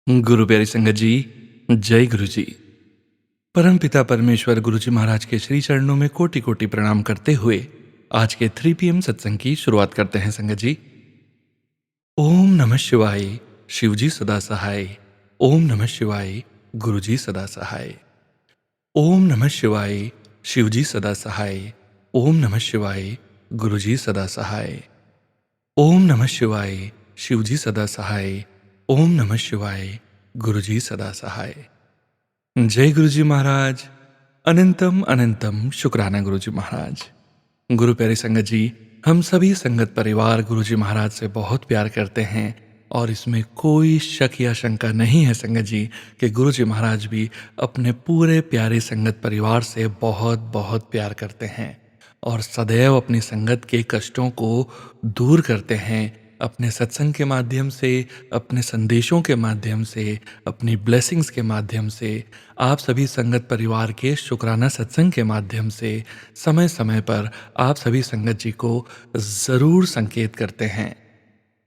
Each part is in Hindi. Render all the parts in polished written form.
गुरु प्यारी संगत जी, जय गुरु जी। परम पिता परमेश्वर गुरु जी महाराज के श्री चरणों में कोटि कोटि प्रणाम करते हुए आज के 3 PM सत्संग की शुरुआत करते हैं संगत जी। ओम नमः शिवाय, शिव जी सदा सहाय। ओम नमः शिवाय, गुरु जी सदा सहाय। ओम नमः शिवाय, शिव जी सदा सहाय। ओम नमः शिवाय, गुरु जी सदा सहाय। ओम नमः शिवाय, शिव जी सदा सहाय। ओम नमः शिवाय, गुरु जी सदा सहाय। जय गुरु जी महाराज। अनंतम अनंतम शुक्राना गुरु जी महाराज। गुरु प्यारी संगत जी, हम सभी संगत परिवार गुरु जी महाराज से बहुत प्यार करते हैं और इसमें कोई शक या शंका नहीं है संगत जी कि गुरु जी महाराज भी अपने पूरे प्यारे संगत परिवार से बहुत बहुत प्यार करते हैं और सदैव अपनी संगत के कष्टों को दूर करते हैं अपने सत्संग के माध्यम से, अपने संदेशों के माध्यम से, अपनी ब्लेसिंग्स के माध्यम से, आप सभी संगत परिवार के शुक्राना सत्संग के माध्यम से समय समय पर आप सभी संगत जी को ज़रूर संकेत करते हैं।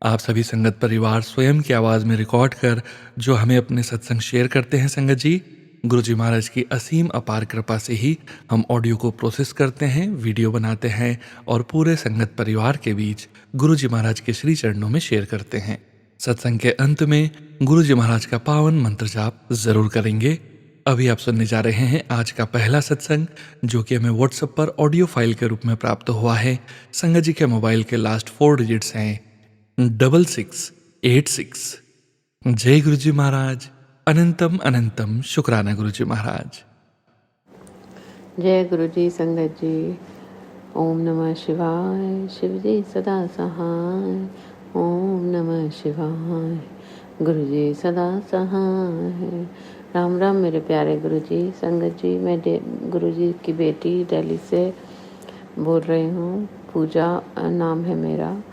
आप सभी संगत परिवार स्वयं की आवाज़ में रिकॉर्ड कर जो हमें अपने सत्संग शेयर करते हैं संगत जी, गुरु जी महाराज की असीम अपार कृपा से ही हम ऑडियो को प्रोसेस करते हैं, वीडियो बनाते हैं और पूरे संगत परिवार के बीच गुरु जी महाराज के श्री चरणों में शेयर करते हैं। सत्संग के अंत में गुरु जी महाराज का पावन मंत्र जाप जरूर करेंगे। अभी आप सुनने जा रहे हैं आज का पहला सत्संग जो कि हमें व्हाट्सएप पर ऑडियो फाइल के रूप में प्राप्त हुआ है। संगत जी के मोबाइल के लास्ट 4 डिजिट्स हैं 6686। जय गुरु जी महाराज। अनंतम अनंतम शुक्राना गुरु जी महाराज। जय गुरु जी संगत जी। ओम नमः शिवाय, शिव जी सदा सहाय। ओम नमः शिवाय, गुरु जी सदा सहाय। राम राम मेरे प्यारे गुरु जी संगत जी। मैं गुरु जी की बेटी दिल्ली से बोल रही हूँ। पूजा नाम है मेरा।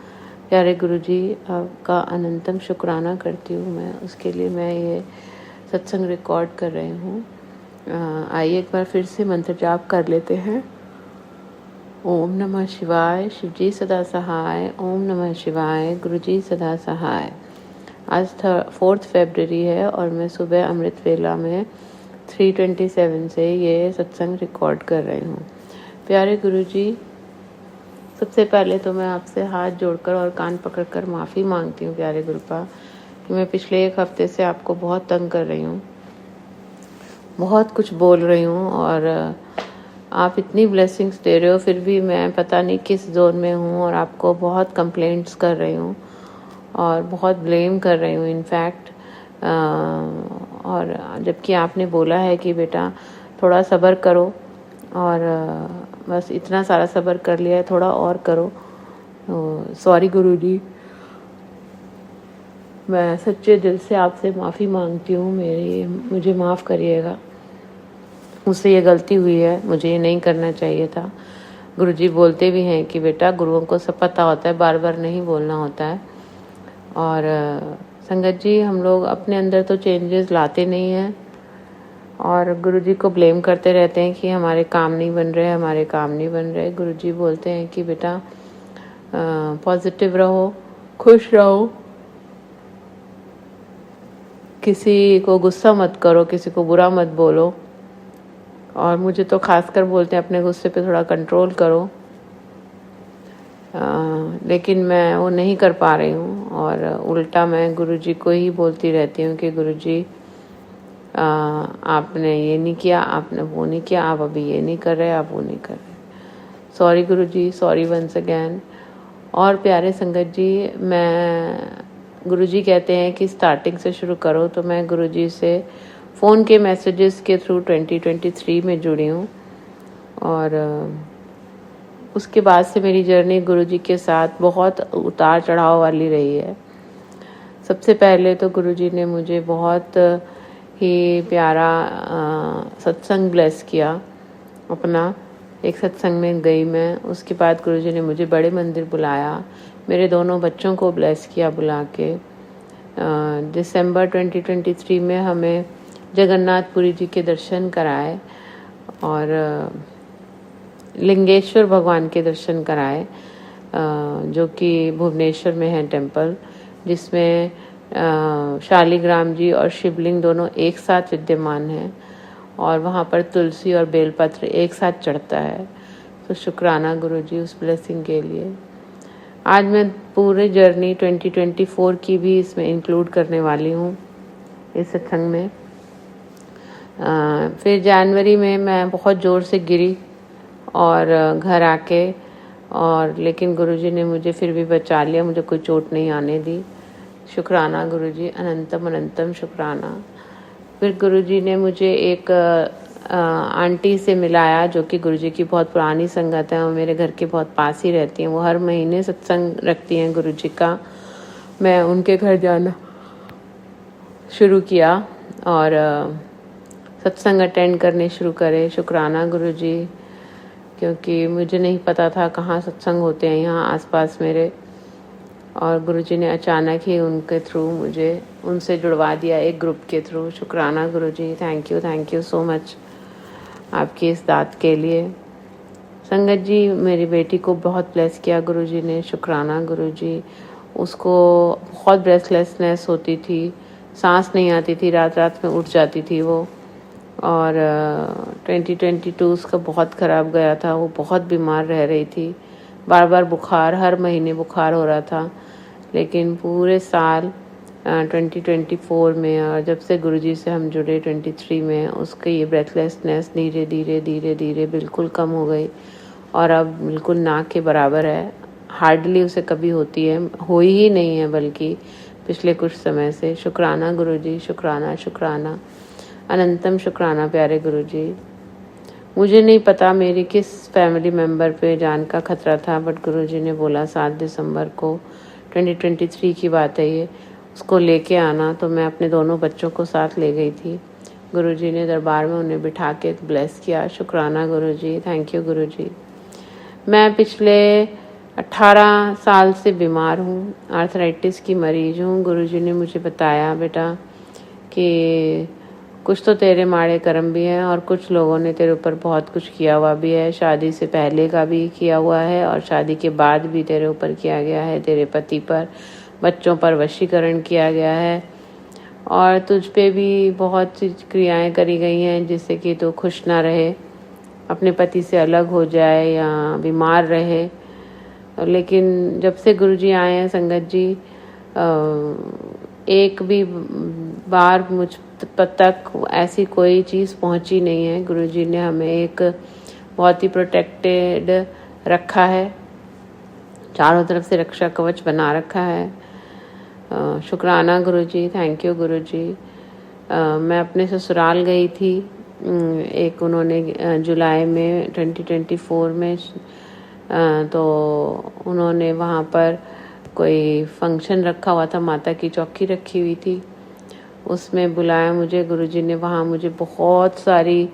प्यारे गुरु जी, आपका अनंतम शुक्राना करती हूँ मैं। उसके लिए मैं ये सत्संग रिकॉर्ड कर रही हूँ। आइए एक बार फिर से मंत्र जाप कर लेते हैं। ओम नमः शिवाय, शिव जी सदा सहाय। ओम नमः शिवाय, गुरु जी सदा सहाय। आज 4 फरवरी है और मैं सुबह अमृत वेला में 3:27 से ये सत्संग रिकॉर्ड कर रही हूँ। प्यारे गुरु जी, सबसे पहले तो मैं आपसे हाथ जोड़कर और कान पकड़कर माफ़ी मांगती हूँ प्यारे गुरुपा कि मैं पिछले 1 हफ्ते से आपको बहुत तंग कर रही हूँ, बहुत कुछ बोल रही हूँ और आप इतनी ब्लेसिंग्स दे रहे हो फिर भी मैं पता नहीं किस जोन में हूँ और आपको बहुत कंप्लेंट्स कर रही हूँ और बहुत ब्लेम कर रही हूँ इनफैक्ट। और जबकि आपने बोला है कि बेटा थोड़ा सब्र करो और बस इतना सारा सब्र कर लिया है, थोड़ा और करो। सॉरी गुरु जी, मैं सच्चे दिल से आपसे माफ़ी मांगती हूँ। मुझे माफ़ करिएगा, मुझसे ये गलती हुई है, मुझे ये नहीं करना चाहिए था। गुरुजी बोलते भी हैं कि बेटा गुरुओं को सब पता होता है, बार बार नहीं बोलना होता है। और संगत जी, हम लोग अपने अंदर तो चेंजेस लाते नहीं हैं और गुरुजी को ब्लेम करते रहते हैं कि हमारे काम नहीं बन रहे, हमारे काम नहीं बन रहे। गुरुजी बोलते हैं कि बेटा पॉजिटिव रहो, खुश रहो, किसी को गुस्सा मत करो, किसी को बुरा मत बोलो। और मुझे तो खासकर बोलते हैं अपने गुस्से पे थोड़ा कंट्रोल करो। लेकिन मैं वो नहीं कर पा रही हूँ और उल्टा मैं गुरुजी को ही बोलती रहती हूँ कि गुरुजी आपने ये नहीं किया, आपने वो नहीं किया, आप अभी ये नहीं कर रहे, आप वो नहीं कर रहे। सॉरी गुरुजी, सॉरी वंस अगैन। और प्यारे संगत जी, मैं गुरुजी कहते हैं कि स्टार्टिंग से शुरू करो, तो मैं गुरुजी से फ़ोन के मैसेजेस के थ्रू 2023 में जुड़ी हूँ और उसके बाद से मेरी जर्नी गुरुजी के साथ बहुत उतार चढ़ाव वाली रही है। सबसे पहले तो गुरुजी ने मुझे बहुत ही प्यारा सत्संग ब्लेस किया अपना। एक सत्संग में गई मैं, उसके बाद गुरुजी ने मुझे बड़े मंदिर बुलाया, मेरे दोनों बच्चों को ब्लेस किया बुला के। दिसंबर 2023 में हमें जगन्नाथपुरी जी के दर्शन कराए और लिंगेश्वर भगवान के दर्शन कराए, जो कि भुवनेश्वर में है टेम्पल, जिसमें शालिग्राम जी और शिवलिंग दोनों एक साथ विद्यमान हैं और वहाँ पर तुलसी और बेलपत्र एक साथ चढ़ता है। तो शुक्राना गुरुजी उस ब्लेसिंग के लिए। आज मैं पूरे जर्नी 2024 की भी इसमें इंक्लूड करने वाली हूँ इस सत्संग में। फिर जनवरी में मैं बहुत ज़ोर से गिरी और घर आके और लेकिन गुरुजी ने मुझे फिर भी बचा लिया, मुझे कोई चोट नहीं आने दी। शुक्राना गुरुजी, अनंतम अनंतम शुक्राना। फिर गुरुजी ने मुझे एक आंटी से मिलाया जो कि गुरुजी की बहुत पुरानी संगत है और मेरे घर के बहुत पास ही रहती हैं। वो हर महीने सत्संग रखती हैं गुरुजी का। मैं उनके घर जाना शुरू किया और सत्संग अटेंड करने शुरू करे। शुक्राना गुरुजी, क्योंकि मुझे नहीं पता था कहाँ सत्संग होते हैं यहाँ आसपास मेरे, और गुरुजी ने अचानक ही उनके थ्रू मुझे उनसे जुड़वा दिया एक ग्रुप के थ्रू। शुक्राना गुरुजी, थैंक यू सो मच आपकी इस दात के लिए। संगत जी, मेरी बेटी को बहुत ब्लेस किया गुरुजी ने। शुक्राना गुरुजी। उसको बहुत ब्रेथलेसनेस होती थी, सांस नहीं आती थी, रात रात में उठ जाती थी वो। और 2022 उसका बहुत ख़राब गया था। वो बहुत बीमार रह रही थी, बार बार बुखार, हर महीने बुखार हो रहा था। लेकिन पूरे साल 2024 में और जब से गुरुजी से हम जुड़े 23 में, उसकी ये ब्रेथलेसनेस धीरे धीरे बिल्कुल कम हो गई और अब बिल्कुल ना के बराबर है। हार्डली उसे कभी होती है, हुई ही नहीं है बल्कि पिछले कुछ समय से। शुक्राना गुरुजी, शुक्राना, अनंतम शुक्राना प्यारे गुरुजी। मुझे नहीं पता मेरी किस फैमिली मेम्बर पे जान का खतरा था, बट गुरुजी ने बोला 7 दिसंबर को 2023 की बात है ये, उसको लेके आना। तो मैं अपने दोनों बच्चों को साथ ले गई थी। गुरुजी ने दरबार में उन्हें बिठा के ब्लेस किया। शुक्राना गुरुजी, थैंक यू गुरुजी। मैं पिछले 18 साल से बीमार हूँ, आर्थराइटिस की मरीज हूँ। गुरुजी ने मुझे बताया, बेटा कि कुछ तो तेरे माड़े कर्म भी हैं और कुछ लोगों ने तेरे ऊपर बहुत कुछ किया हुआ भी है। शादी से पहले का भी किया हुआ है और शादी के बाद भी तेरे ऊपर किया गया है, तेरे पति पर, बच्चों पर वशीकरण किया गया है और तुझ पे भी बहुत सी क्रियाएं करी गई हैं जिससे कि तू खुश ना रहे, अपने पति से अलग हो जाए या बीमार रहे। लेकिन जब से गुरुजी आए हैं संगत जी, एक भी बार मुझ तक ऐसी कोई चीज़ पहुंची नहीं है। गुरुजी ने हमें एक बहुत ही प्रोटेक्टेड रखा है, चारों तरफ से रक्षा कवच बना रखा है। शुक्राना गुरुजी, थैंक यू गुरुजी। मैं अपने ससुराल गई थी, एक उन्होंने जुलाई में 2024 में, तो उन्होंने वहाँ पर कोई फंक्शन रखा हुआ था, माता की चौकी रखी हुई थी, उसमें बुलाया मुझे गुरुजी ने। वहाँ मुझे बहुत सारी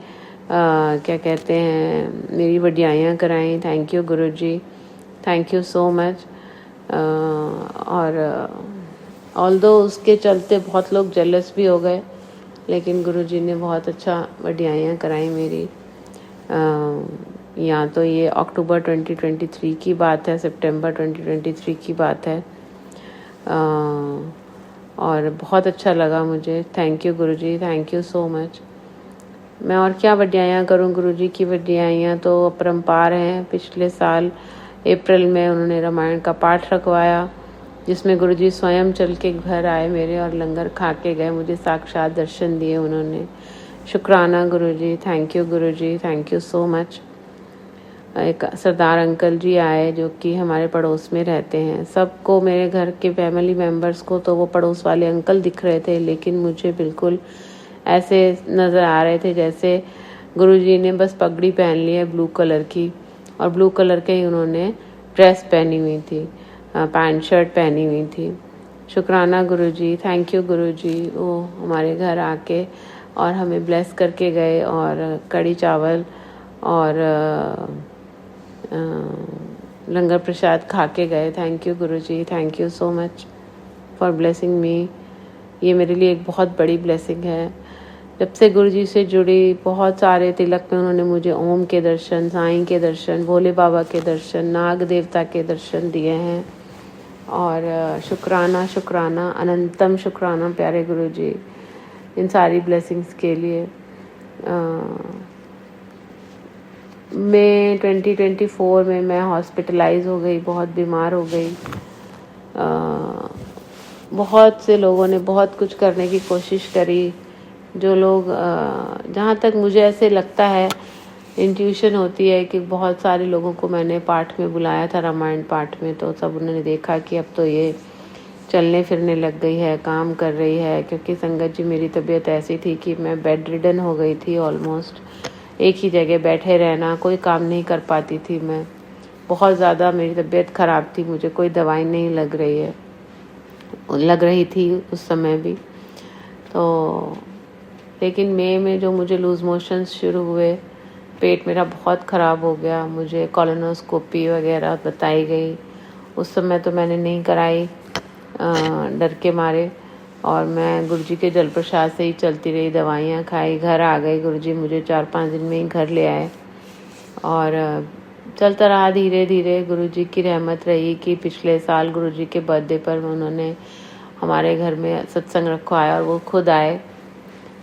क्या कहते हैं, मेरी बढ़ियाइयाँ कराई। थैंक यू गुरुजी, थैंक यू सो मच। और ऑल्दो उसके चलते बहुत लोग जेलस भी हो गए, लेकिन गुरुजी ने बहुत अच्छा बढ़ियाइयाँ कराई मेरी। या तो ये अक्टूबर 2023 की बात है, सितंबर 2023 की बात है, और बहुत अच्छा लगा मुझे। थैंक यू गुरुजी, थैंक यू सो मच। मैं और क्या बढ़ियाइयाँ करूँ, गुरुजी की बढ़ियाइयाँ तो अपरंपार हैं। पिछले साल अप्रैल में उन्होंने रामायण का पाठ रखवाया, जिसमें गुरुजी स्वयं चल के घर आए मेरे और लंगर खा के गए, मुझे साक्षात दर्शन दिए उन्होंने। शुक्राना गुरुजी, थैंक यू गुरुजी, थैंक यू सो मच। एक सरदार अंकल जी आए जो कि हमारे पड़ोस में रहते हैं। सबको, मेरे घर के फैमिली मेम्बर्स को तो वो पड़ोस वाले अंकल दिख रहे थे, लेकिन मुझे बिल्कुल ऐसे नज़र आ रहे थे जैसे गुरुजी ने बस पगड़ी पहन ली है ब्लू कलर की, और ब्लू कलर के ही उन्होंने ड्रेस पहनी हुई थी, पैंट शर्ट पहनी हुई थी। शुक्राना गुरुजी, थैंक यू गुरुजी। वो हमारे घर आके और हमें ब्लेस करके गए और कढ़ी चावल और लंगर प्रसाद खा के गए। थैंक यू गुरुजी, thank you so much for blessing मी। ये मेरे लिए एक बहुत बड़ी ब्लेसिंग है। जब से गुरुजी से जुड़ी, बहुत सारे तिलक में उन्होंने मुझे ओम के दर्शन, साईं के दर्शन, भोले बाबा के दर्शन, नाग देवता के दर्शन दिए हैं। और शुक्राना शुक्राना अनंतम शुक्राना प्यारे गुरुजी इन सारी ब्लेसिंग्स के लिए। मई 2024 में मैं हॉस्पिटलाइज हो गई, बहुत बीमार हो गई। बहुत से लोगों ने बहुत कुछ करने की कोशिश करी, जो लोग जहाँ तक मुझे ऐसे लगता है, इंट्यूशन होती है कि बहुत सारे लोगों को मैंने पाठ में बुलाया था, रामायण पाठ में, तो सब उन्होंने देखा कि अब तो ये चलने फिरने लग गई है, काम कर रही है। क्योंकि संगत जी मेरी तबीयत ऐसी थी कि मैं बेड रिडन हो गई थी, ऑलमोस्ट एक ही जगह बैठे रहना, कोई काम नहीं कर पाती थी मैं। बहुत ज़्यादा मेरी तबीयत ख़राब थी, मुझे कोई दवाई नहीं लग रही थी उस समय भी। तो लेकिन मई में जो मुझे लूज़ मोशंस शुरू हुए, पेट मेरा बहुत ख़राब हो गया, मुझे कोलोनोस्कोपी वगैरह बताई गई। उस समय तो मैंने नहीं कराई डर के मारे, और मैं गुरुजी के जल प्रसाद से ही चलती रही, दवाइयाँ खाई, घर आ गई। गुरुजी मुझे 4-5 दिन में ही घर ले आए और चलता रहा धीरे धीरे। गुरुजी की रहमत रही कि पिछले साल गुरुजी के बर्थडे पर उन्होंने हमारे घर में सत्संग रखवाया और वो खुद आए।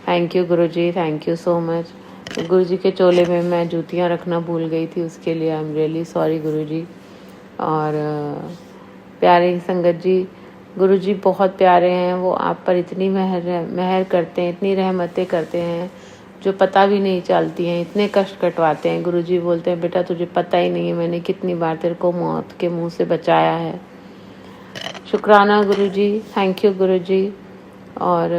थैंक यू गुरुजी, थैंक यू सो मच। गुरुजी के चोले में मैं जूतियाँ रखना भूल गई थी, उसके लिए आई एम रियली सॉरी गुरुजी। और प्यारे संगत जी, गुरुजी बहुत प्यारे हैं, वो आप पर इतनी मेहर करते हैं, इतनी रहमतें करते हैं जो पता भी नहीं चलती हैं, इतने कष्ट कटवाते हैं। गुरुजी बोलते हैं बेटा तुझे पता ही नहीं है मैंने कितनी बार तेरे को मौत के मुंह से बचाया है। शुक्राना गुरुजी, थैंक यू गुरुजी। और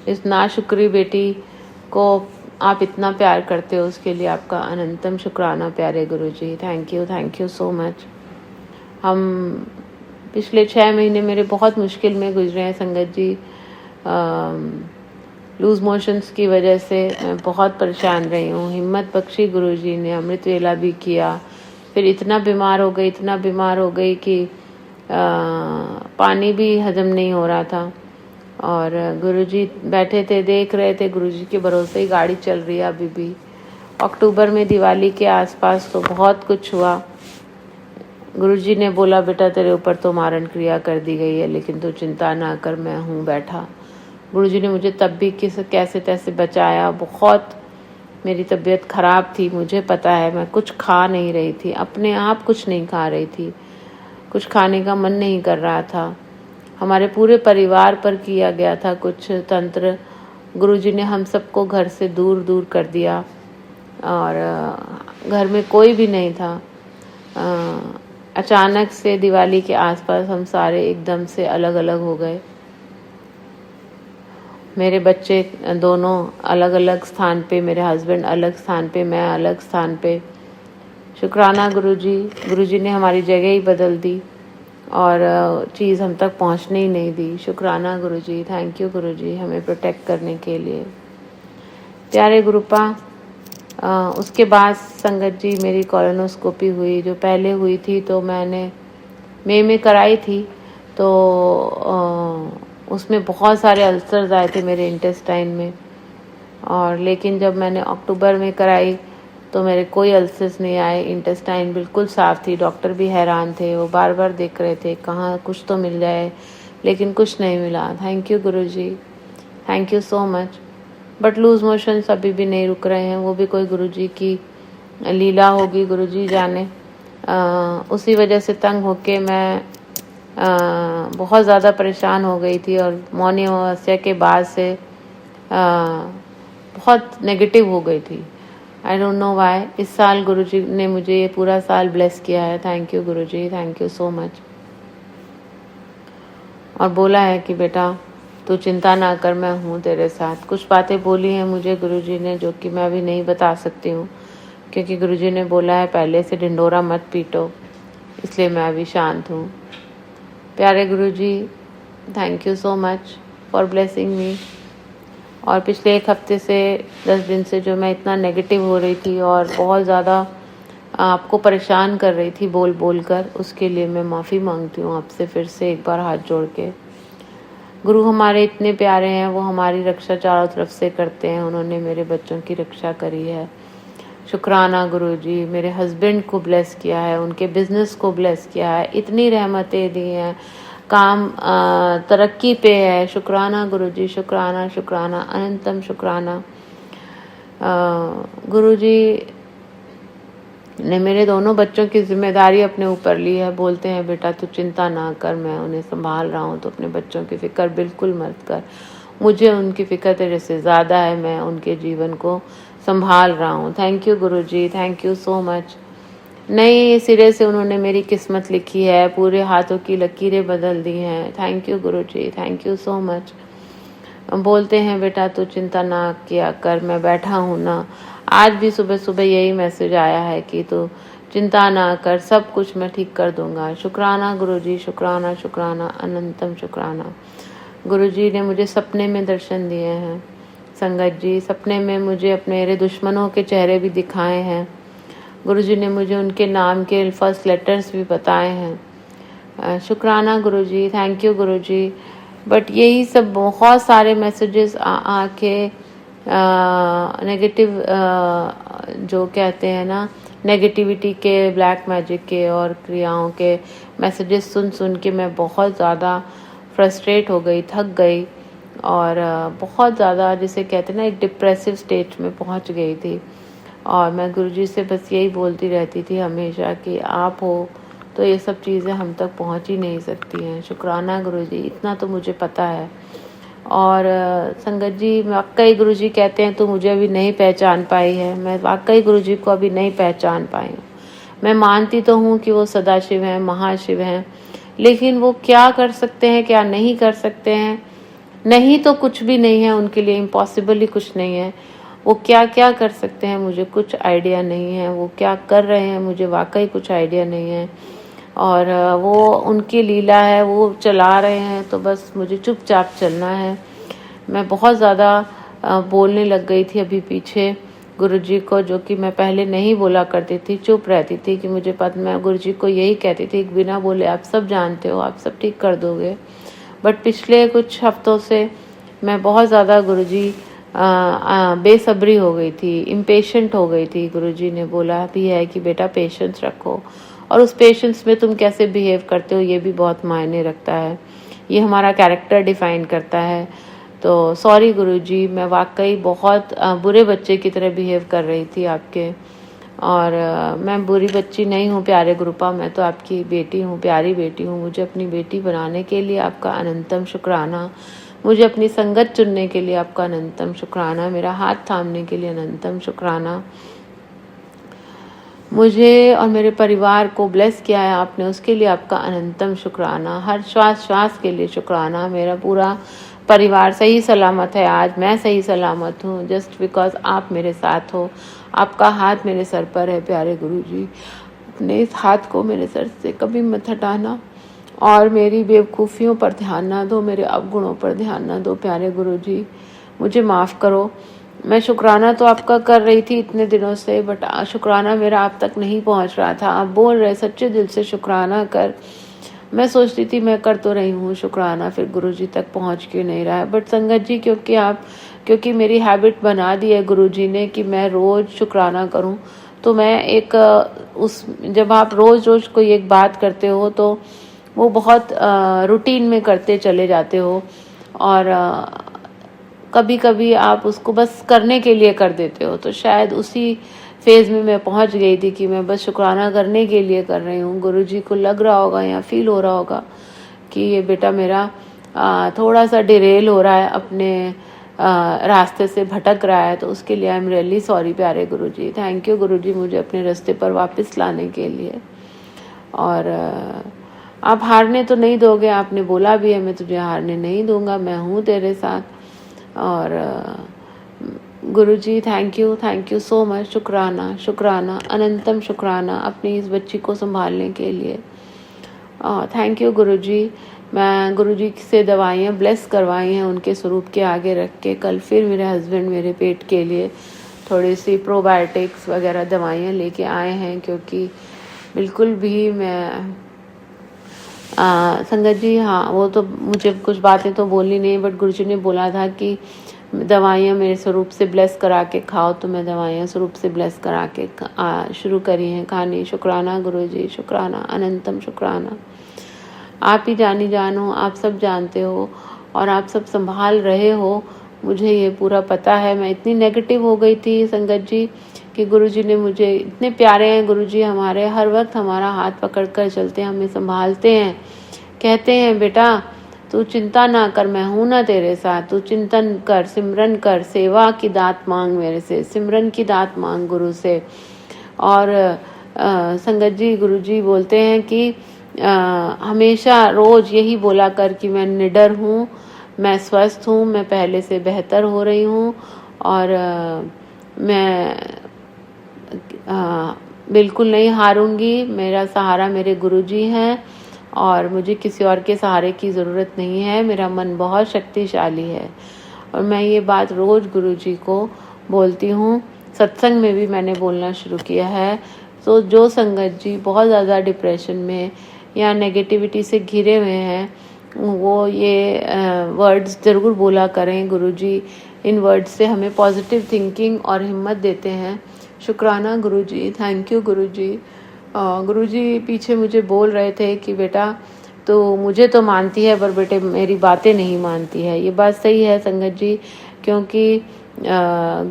इस नाशुक्री बेटी को आप इतना प्यार करते हो, उसके लिए आपका अनंतम शुक्राना प्यारे गुरुजी। Thank you so much. हम पिछले 6 महीने मेरे बहुत मुश्किल में गुजरे हैं संगत जी। लूज़ मोशंस की वजह से मैं बहुत परेशान रही हूँ। हिम्मत बख्शी गुरुजी ने, अमृत वेला भी किया, फिर इतना बीमार हो गई कि पानी भी हजम नहीं हो रहा था। और गुरुजी बैठे थे, देख रहे थे, गुरुजी के भरोसे ही गाड़ी चल रही है अभी भी। अक्टूबर में दिवाली के आसपास तो बहुत कुछ हुआ। गुरुजी ने बोला बेटा तेरे ऊपर तो मारण क्रिया कर दी गई है, लेकिन तू चिंता ना कर, मैं हूँ बैठा। गुरुजी ने मुझे तब भी कैसे तैसे बचाया। बहुत मेरी तबीयत ख़राब थी, मुझे पता है, मैं कुछ खा नहीं रही थी, अपने आप कुछ नहीं खा रही थी, कुछ खाने का मन नहीं कर रहा था। हमारे पूरे परिवार पर किया गया था कुछ तंत्र। गुरुजी ने हम सबको घर से दूर दूर कर दिया और घर में कोई भी नहीं था। अचानक से दिवाली के आसपास हम सारे एकदम से अलग अलग हो गए। मेरे बच्चे दोनों अलग अलग स्थान पे, मेरे हस्बैंड अलग स्थान पे, मैं अलग स्थान पे। शुक्राना गुरुजी, गुरुजी ने हमारी जगह ही बदल दी और चीज़ हम तक पहुंचने ही नहीं दी। शुक्राना गुरुजी, थैंक यू गुरुजी हमें प्रोटेक्ट करने के लिए। प्यारे गुरुपा, उसके बाद संगत जी मेरी कोलोनोस्कोपी हुई, जो पहले हुई थी तो मैंने मई में कराई थी। तो उसमें बहुत सारे अल्सर्स आए थे मेरे इंटेस्टाइन में, और लेकिन जब मैंने अक्टूबर में कराई तो मेरे कोई अल्सर्स नहीं आए, इंटेस्टाइन बिल्कुल साफ़ थी। डॉक्टर भी हैरान थे, वो बार बार देख रहे थे कहाँ कुछ तो मिल जाए, लेकिन कुछ नहीं मिला। थैंक यू गुरुजी, thank you so much. But loose motions अभी भी नहीं रुक रहे हैं, वो भी कोई गुरुजी की लीला होगी, गुरुजी जाने। उसी वजह से तंग होके मैं बहुत ज़्यादा परेशान हो गई थी, और मौनी अमावस्या के बाद से बहुत नेगेटिव हो गई थी। I don't know why. इस साल गुरुजी ने मुझे ये पूरा साल ब्लेस किया है। थैंक यू गुरुजी, थैंक यू सो मच। और बोला है कि बेटा तू चिंता ना कर, मैं हूँ तेरे साथ। कुछ बातें बोली हैं मुझे गुरुजी ने जो कि मैं अभी नहीं बता सकती हूँ, क्योंकि गुरुजी ने बोला है पहले से ढिंढोरा मत पीटो, इसलिए मैं अभी शांत हूँ। प्यारे गुरुजी, thank you so much for blessing me. और पिछले 1 हफ्ते से 10 दिन से जो मैं इतना नेगेटिव हो रही थी और बहुत ज़्यादा आपको परेशान कर रही थी बोल बोल कर, उसके लिए मैं माफ़ी मांगती हूँ आपसे फिर से एक बार हाथ जोड़ के। गुरु हमारे इतने प्यारे हैं, वो हमारी रक्षा चारों तरफ से करते हैं। उन्होंने मेरे बच्चों की रक्षा करी है, शुक्राना गुरुजी, मेरे हस्बैंड को ब्लेस किया है, उनके बिजनेस को ब्लेस किया है, इतनी रहमतें दी हैं, काम तरक्की पे है। शुक्राना गुरुजी, शुक्राना शुक्राना अनंतम शुक्राना। गुरुजी ने मेरे दोनों बच्चों की जिम्मेदारी अपने ऊपर ली है। बोलते हैं बेटा तू चिंता ना कर, मैं उन्हें संभाल रहा हूँ, तो अपने बच्चों की फिक्र बिल्कुल मत कर। मुझे उनकी फिक्र तेरे से ज़्यादा है, मैं उनके जीवन को संभाल रहा हूँ। थैंक यू गुरुजी, थैंक यू सो मच। नए सिरे से उन्होंने मेरी किस्मत लिखी है, पूरे हाथों की लकीरें बदल दी हैं। थैंक यू गुरुजी, थैंक यू सो मच। बोलते हैं बेटा तू चिंता ना किया कर, मैं बैठा हूँ ना। आज भी सुबह सुबह यही मैसेज आया है कि तू चिंता ना कर, सब कुछ मैं ठीक कर दूंगा। शुक्राना गुरुजी, शुक्राना शुक्राना अनंतम शुक्राना। गुरुजी ने मुझे सपने में दर्शन दिए हैं। संगत जी, सपने में मुझे अपने मेरे दुश्मनों के चेहरे भी दिखाए हैं। गुरुजी ने मुझे उनके नाम के फर्स्ट लेटर्स भी बताए हैं। शुक्राना गुरुजी, थैंक यू गुरुजी। बट यही सब बहुत सारे मैसेजेस आके नेगेटिव जो कहते हैं ना, नेगेटिविटी के, ब्लैक मैजिक के और क्रियाओं के मैसेजेस सुन सुन के मैं बहुत ज़्यादा फ्रस्ट्रेट हो गई, थक गई और बहुत ज़्यादा जिसे कहते हैं ना एक डिप्रेसिव स्टेट में पहुंच गई थी। और मैं गुरुजी से बस यही बोलती रहती थी हमेशा कि आप हो तो ये सब चीज़ें हम तक पहुंच ही नहीं सकती हैं। शुक्राना गुरुजी, इतना तो मुझे पता है। और संगत जी, वाकई गुरुजी कहते हैं तो मुझे अभी नहीं पहचान पाई है। मैं वाकई गुरुजी को अभी नहीं पहचान पाई हूँ। मैं मानती तो हूँ कि वो सदाशिव हैं, महाशिव हैं, लेकिन वो क्या कर सकते हैं, क्या नहीं कर सकते हैं, नहीं तो कुछ भी नहीं है उनके लिए, इम्पॉसिबल ही कुछ नहीं है। वो क्या क्या कर सकते हैं मुझे कुछ आइडिया नहीं है, वो क्या कर रहे हैं मुझे वाकई कुछ आइडिया नहीं है। और वो उनकी लीला है, वो चला रहे हैं तो बस मुझे चुपचाप चलना है। मैं बहुत ज़्यादा बोलने लग गई थी अभी पीछे गुरुजी को, जो कि मैं पहले नहीं बोला करती थी, चुप रहती थी कि मुझे पता। मैं गुरुजी को यही कहती थी कि बिना बोले आप सब जानते हो, आप सब ठीक कर दोगे। बट पिछले कुछ हफ्तों से मैं बहुत ज़्यादा गुरुजी बेसब्री हो गई थी, इम्पेशेंट हो गई थी। गुरुजी ने बोला भी है कि बेटा पेशेंस रखो, और उस पेशेंस में तुम कैसे बिहेव करते हो ये भी बहुत मायने रखता है, ये हमारा कैरेक्टर डिफाइन करता है। तो सॉरी गुरुजी, मैं वाकई बहुत बुरे बच्चे की तरह बिहेव कर रही थी आपके। और मैं बुरी बच्ची नहीं हूँ प्यारे गुरुपा, मैं तो आपकी बेटी हूँ, प्यारी बेटी हूँ। मुझे अपनी बेटी बनाने के लिए आपका अनंतम शुक्राना, मुझे अपनी संगत चुनने के लिए आपका अनंतम शुक्राना, मेरा हाथ थामने के लिए अनंतम शुक्राना। मुझे और मेरे परिवार को ब्लेस किया है आपने, उसके लिए आपका अनंतम शुक्राना। हर श्वास श्वास के लिए शुक्राना। मेरा पूरा परिवार सही सलामत है, आज मैं सही सलामत हूँ जस्ट बिकॉज आप मेरे साथ हो। आपका हाथ मेरे सर पर है प्यारे गुरुजी, अपने इस हाथ को मेरे सर से कभी मत हटाना और मेरी बेवकूफ़ियों पर ध्यान ना दो, मेरे अवगुणों पर ध्यान ना दो प्यारे गुरुजी। मुझे माफ़ करो। मैं शुक्राना तो आपका कर रही थी इतने दिनों से, बट शुक्राना मेरा आप तक नहीं पहुंच रहा था। आप बोल रहे सच्चे दिल से शुक्राना कर, मैं सोचती थी मैं कर तो रही हूँ शुक्राना, फिर गुरुजी तक पहुंच क्यों नहीं रहा है। बट संगत जी, क्योंकि मेरी हैबिट बना दी है गुरुजी ने कि मैं रोज़ शुक्राना करूँ, तो मैं एक जब आप रोज़ रोज़ कोई एक बात करते हो तो वो बहुत रूटीन में करते चले जाते हो, और कभी कभी आप उसको बस करने के लिए कर देते हो। तो शायद उसी फेज़ में मैं पहुंच गई थी कि मैं बस शुक्राना करने के लिए कर रही हूँ। गुरुजी को लग रहा होगा या फील हो रहा होगा कि ये बेटा मेरा थोड़ा सा डिरेल हो रहा है, अपने रास्ते से भटक रहा है, तो उसके लिए आई एम रियली सॉरी प्यारे गुरुजी। थैंक यू गुरुजी मुझे अपने रास्ते पर वापस लाने के लिए। और आप हारने तो नहीं दोगे, आपने बोला भी है मैं तुझे हारने नहीं दूंगा, मैं हूँ तेरे साथ। और गुरुजी थैंक यू सो मच। शुक्राना शुक्राना अनंतम शुक्राना अपनी इस बच्ची को संभालने के लिए। थैंक यू गुरुजी। मैं गुरुजी से दवाइयाँ ब्लेस करवाई हैं उनके स्वरूप के आगे रख के। कल फिर मेरे हस्बैंड मेरे पेट के लिए थोड़ी सी प्रोबायोटिक्स वगैरह दवाइयाँ लेके आए हैं, क्योंकि बिल्कुल भी मैं संगत जी, हाँ वो तो मुझे कुछ बातें तो बोलनी नहीं, बट गुरुजी ने बोला था कि दवाइयाँ मेरे स्वरूप से ब्लेस करा के खाओ, तो मैं दवाइयाँ स्वरूप से ब्लेस करा के शुरू करी हैं खानी। शुक्राना गुरुजी, शुक्राना, अनंतम शुक्राना। आप ही जानी जान हो, आप सब जानते हो और आप सब संभाल रहे हो, मुझे ये पूरा पता है। मैं इतनी नेगेटिव हो गई थी संगत जी कि गुरुजी ने मुझे, इतने प्यारे हैं गुरुजी हमारे, हर वक्त हमारा हाथ पकड़ कर चलते हैं, हमें संभालते हैं, कहते हैं बेटा तू चिंता ना कर, मैं हूं ना तेरे साथ, तू चिंतन कर, सिमरन कर, सेवा की दात मांग मेरे से, सिमरन की दात मांग गुरु से। और संगत जी गुरुजी बोलते हैं कि हमेशा रोज यही बोला कर कि मैं निडर हूँ, मैं स्वस्थ हूँ, मैं पहले से बेहतर हो रही हूँ और मैं बिल्कुल नहीं हारूंगी। मेरा सहारा मेरे गुरुजी हैं और मुझे किसी और के सहारे की ज़रूरत नहीं है। मेरा मन बहुत शक्तिशाली है और मैं ये बात रोज़ गुरुजी को बोलती हूँ। सत्संग में भी मैंने बोलना शुरू किया है। तो जो संगत जी बहुत ज़्यादा डिप्रेशन में या नेगेटिविटी से घिरे हुए हैं, वो ये वर्ड्स ज़रूर बोला करें। गुरुजी इन वर्ड्स से हमें पॉजिटिव थिंकिंग और हिम्मत देते हैं। शुक्राना गुरुजी, थैंक यू गुरुजी। गुरुजी पीछे मुझे बोल रहे थे कि बेटा तो मुझे तो मानती है पर बेटे मेरी बातें नहीं मानती है। ये बात सही है संगत जी, क्योंकि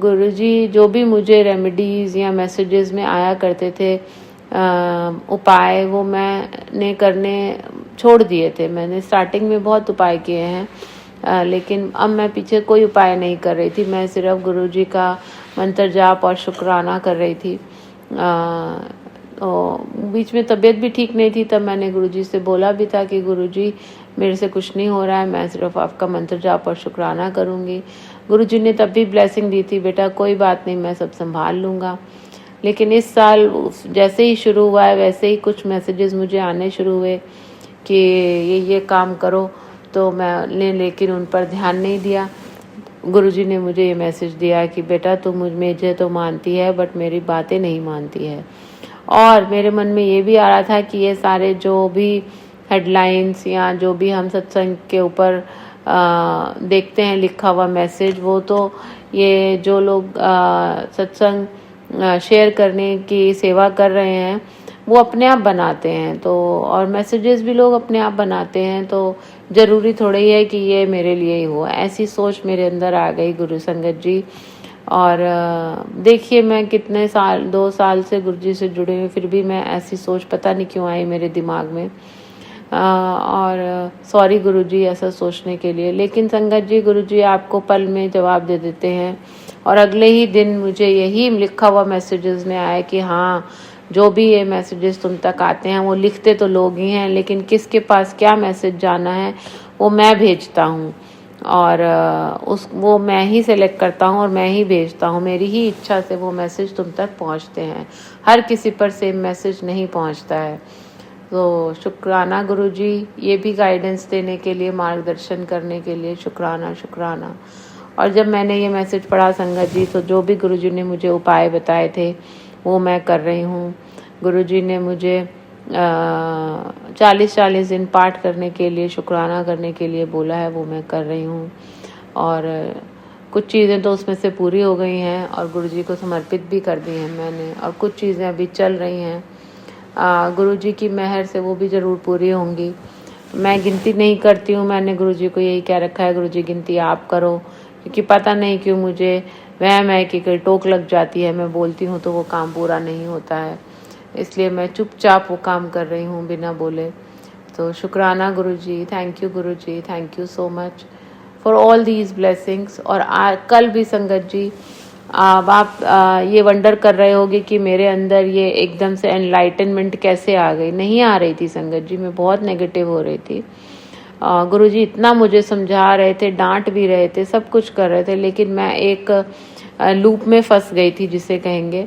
गुरुजी जो भी मुझे रेमेडीज़ या मैसेजेस में आया करते थे उपाय, वो मैंने करने छोड़ दिए थे। मैंने स्टार्टिंग में बहुत उपाय किए हैं लेकिन अब मैं पीछे कोई उपाय नहीं कर रही थी। मैं सिर्फ गुरुजी का मंत्र जाप और शुक्राना कर रही थी। तो बीच में तबीयत भी ठीक नहीं थी, तब मैंने गुरुजी से बोला भी था कि गुरुजी मेरे से कुछ नहीं हो रहा है, मैं सिर्फ आपका मंत्र जाप और शुक्राना करूँगी। गुरुजी ने तब भी ब्लेसिंग दी थी, बेटा कोई बात नहीं, मैं सब संभाल लूँगा। लेकिन इस साल जैसे ही शुरू हुआ है वैसे ही कुछ मैसेजेस मुझे आने शुरू हुए कि ये काम करो, तो मैंने लेकिन उन पर ध्यान नहीं दिया। गुरुजी ने मुझे ये मैसेज दिया कि बेटा तू मुझे तो मानती है बट मेरी बातें नहीं मानती है। और मेरे मन में ये भी आ रहा था कि ये सारे जो भी हेडलाइंस या जो भी हम सत्संग के ऊपर देखते हैं लिखा हुआ मैसेज, वो तो ये जो लोग सत्संग शेयर करने की सेवा कर रहे हैं वो अपने आप बनाते हैं। तो और मैसेजेस भी लोग अपने आप बनाते हैं, तो ज़रूरी थोड़ा ही है कि ये मेरे लिए ही हो। ऐसी सोच मेरे अंदर आ गई गुरु संगत जी। और देखिए मैं कितने साल 2 साल से गुरुजी से जुड़े हुए, फिर भी मैं ऐसी सोच पता नहीं क्यों आई मेरे दिमाग में। और सॉरी गुरुजी ऐसा सोचने के लिए। लेकिन संगत जी गुरुजी आपको पल में जवाब दे देते हैं और अगले ही दिन मुझे यही लिखा हुआ मैसेजेस में आया कि हाँ जो भी ये मैसेजेस तुम तक आते हैं वो लिखते तो लोग ही हैं, लेकिन किसके पास क्या मैसेज जाना है वो मैं भेजता हूँ और वो मैं ही सेलेक्ट करता हूँ और मैं ही भेजता हूँ। मेरी ही इच्छा से वो मैसेज तुम तक पहुँचते हैं। हर किसी पर सेम मैसेज नहीं पहुँचता है। तो शुक्राना गुरुजी, ये भी गाइडेंस देने के लिए, मार्गदर्शन करने के लिए शुक्राना शुक्राना। और जब मैंने ये मैसेज पढ़ा संगत जी, तो जो भी गुरुजी ने मुझे उपाय बताए थे वो मैं कर रही हूँ। गुरुजी ने मुझे 40 दिन पाठ करने के लिए, शुक्राना करने के लिए बोला है, वो मैं कर रही हूँ। और कुछ चीज़ें तो उसमें से पूरी हो गई हैं और गुरुजी को समर्पित भी कर दी हैं मैंने, और कुछ चीज़ें अभी चल रही हैं। गुरुजी की मेहर से वो भी ज़रूर पूरी होंगी। मैं गिनती नहीं करती हूँ, मैंने गुरुजी को यही कह रखा है गुरुजी गिनती आप करो, क्योंकि पता नहीं क्यों मुझे वहम है कि कहीं टोक लग जाती है, मैं बोलती हूँ तो वो काम पूरा नहीं होता है, इसलिए मैं चुपचाप वो काम कर रही हूँ बिना बोले। तो शुक्राना गुरुजी, थैंक यू गुरुजी, thank you so much for all these blessings. और कल भी संगत जी आप ये वंडर कर रहे होगे कि मेरे अंदर ये एकदम से एनलाइटनमेंट कैसे आ गई। नहीं आ रही थी संगत जी, मैं बहुत नेगेटिव हो रही थी। गुरुजी इतना मुझे समझा रहे थे, डांट भी रहे थे, सब कुछ कर रहे थे, लेकिन मैं एक लूप में फंस गई थी जिसे कहेंगे।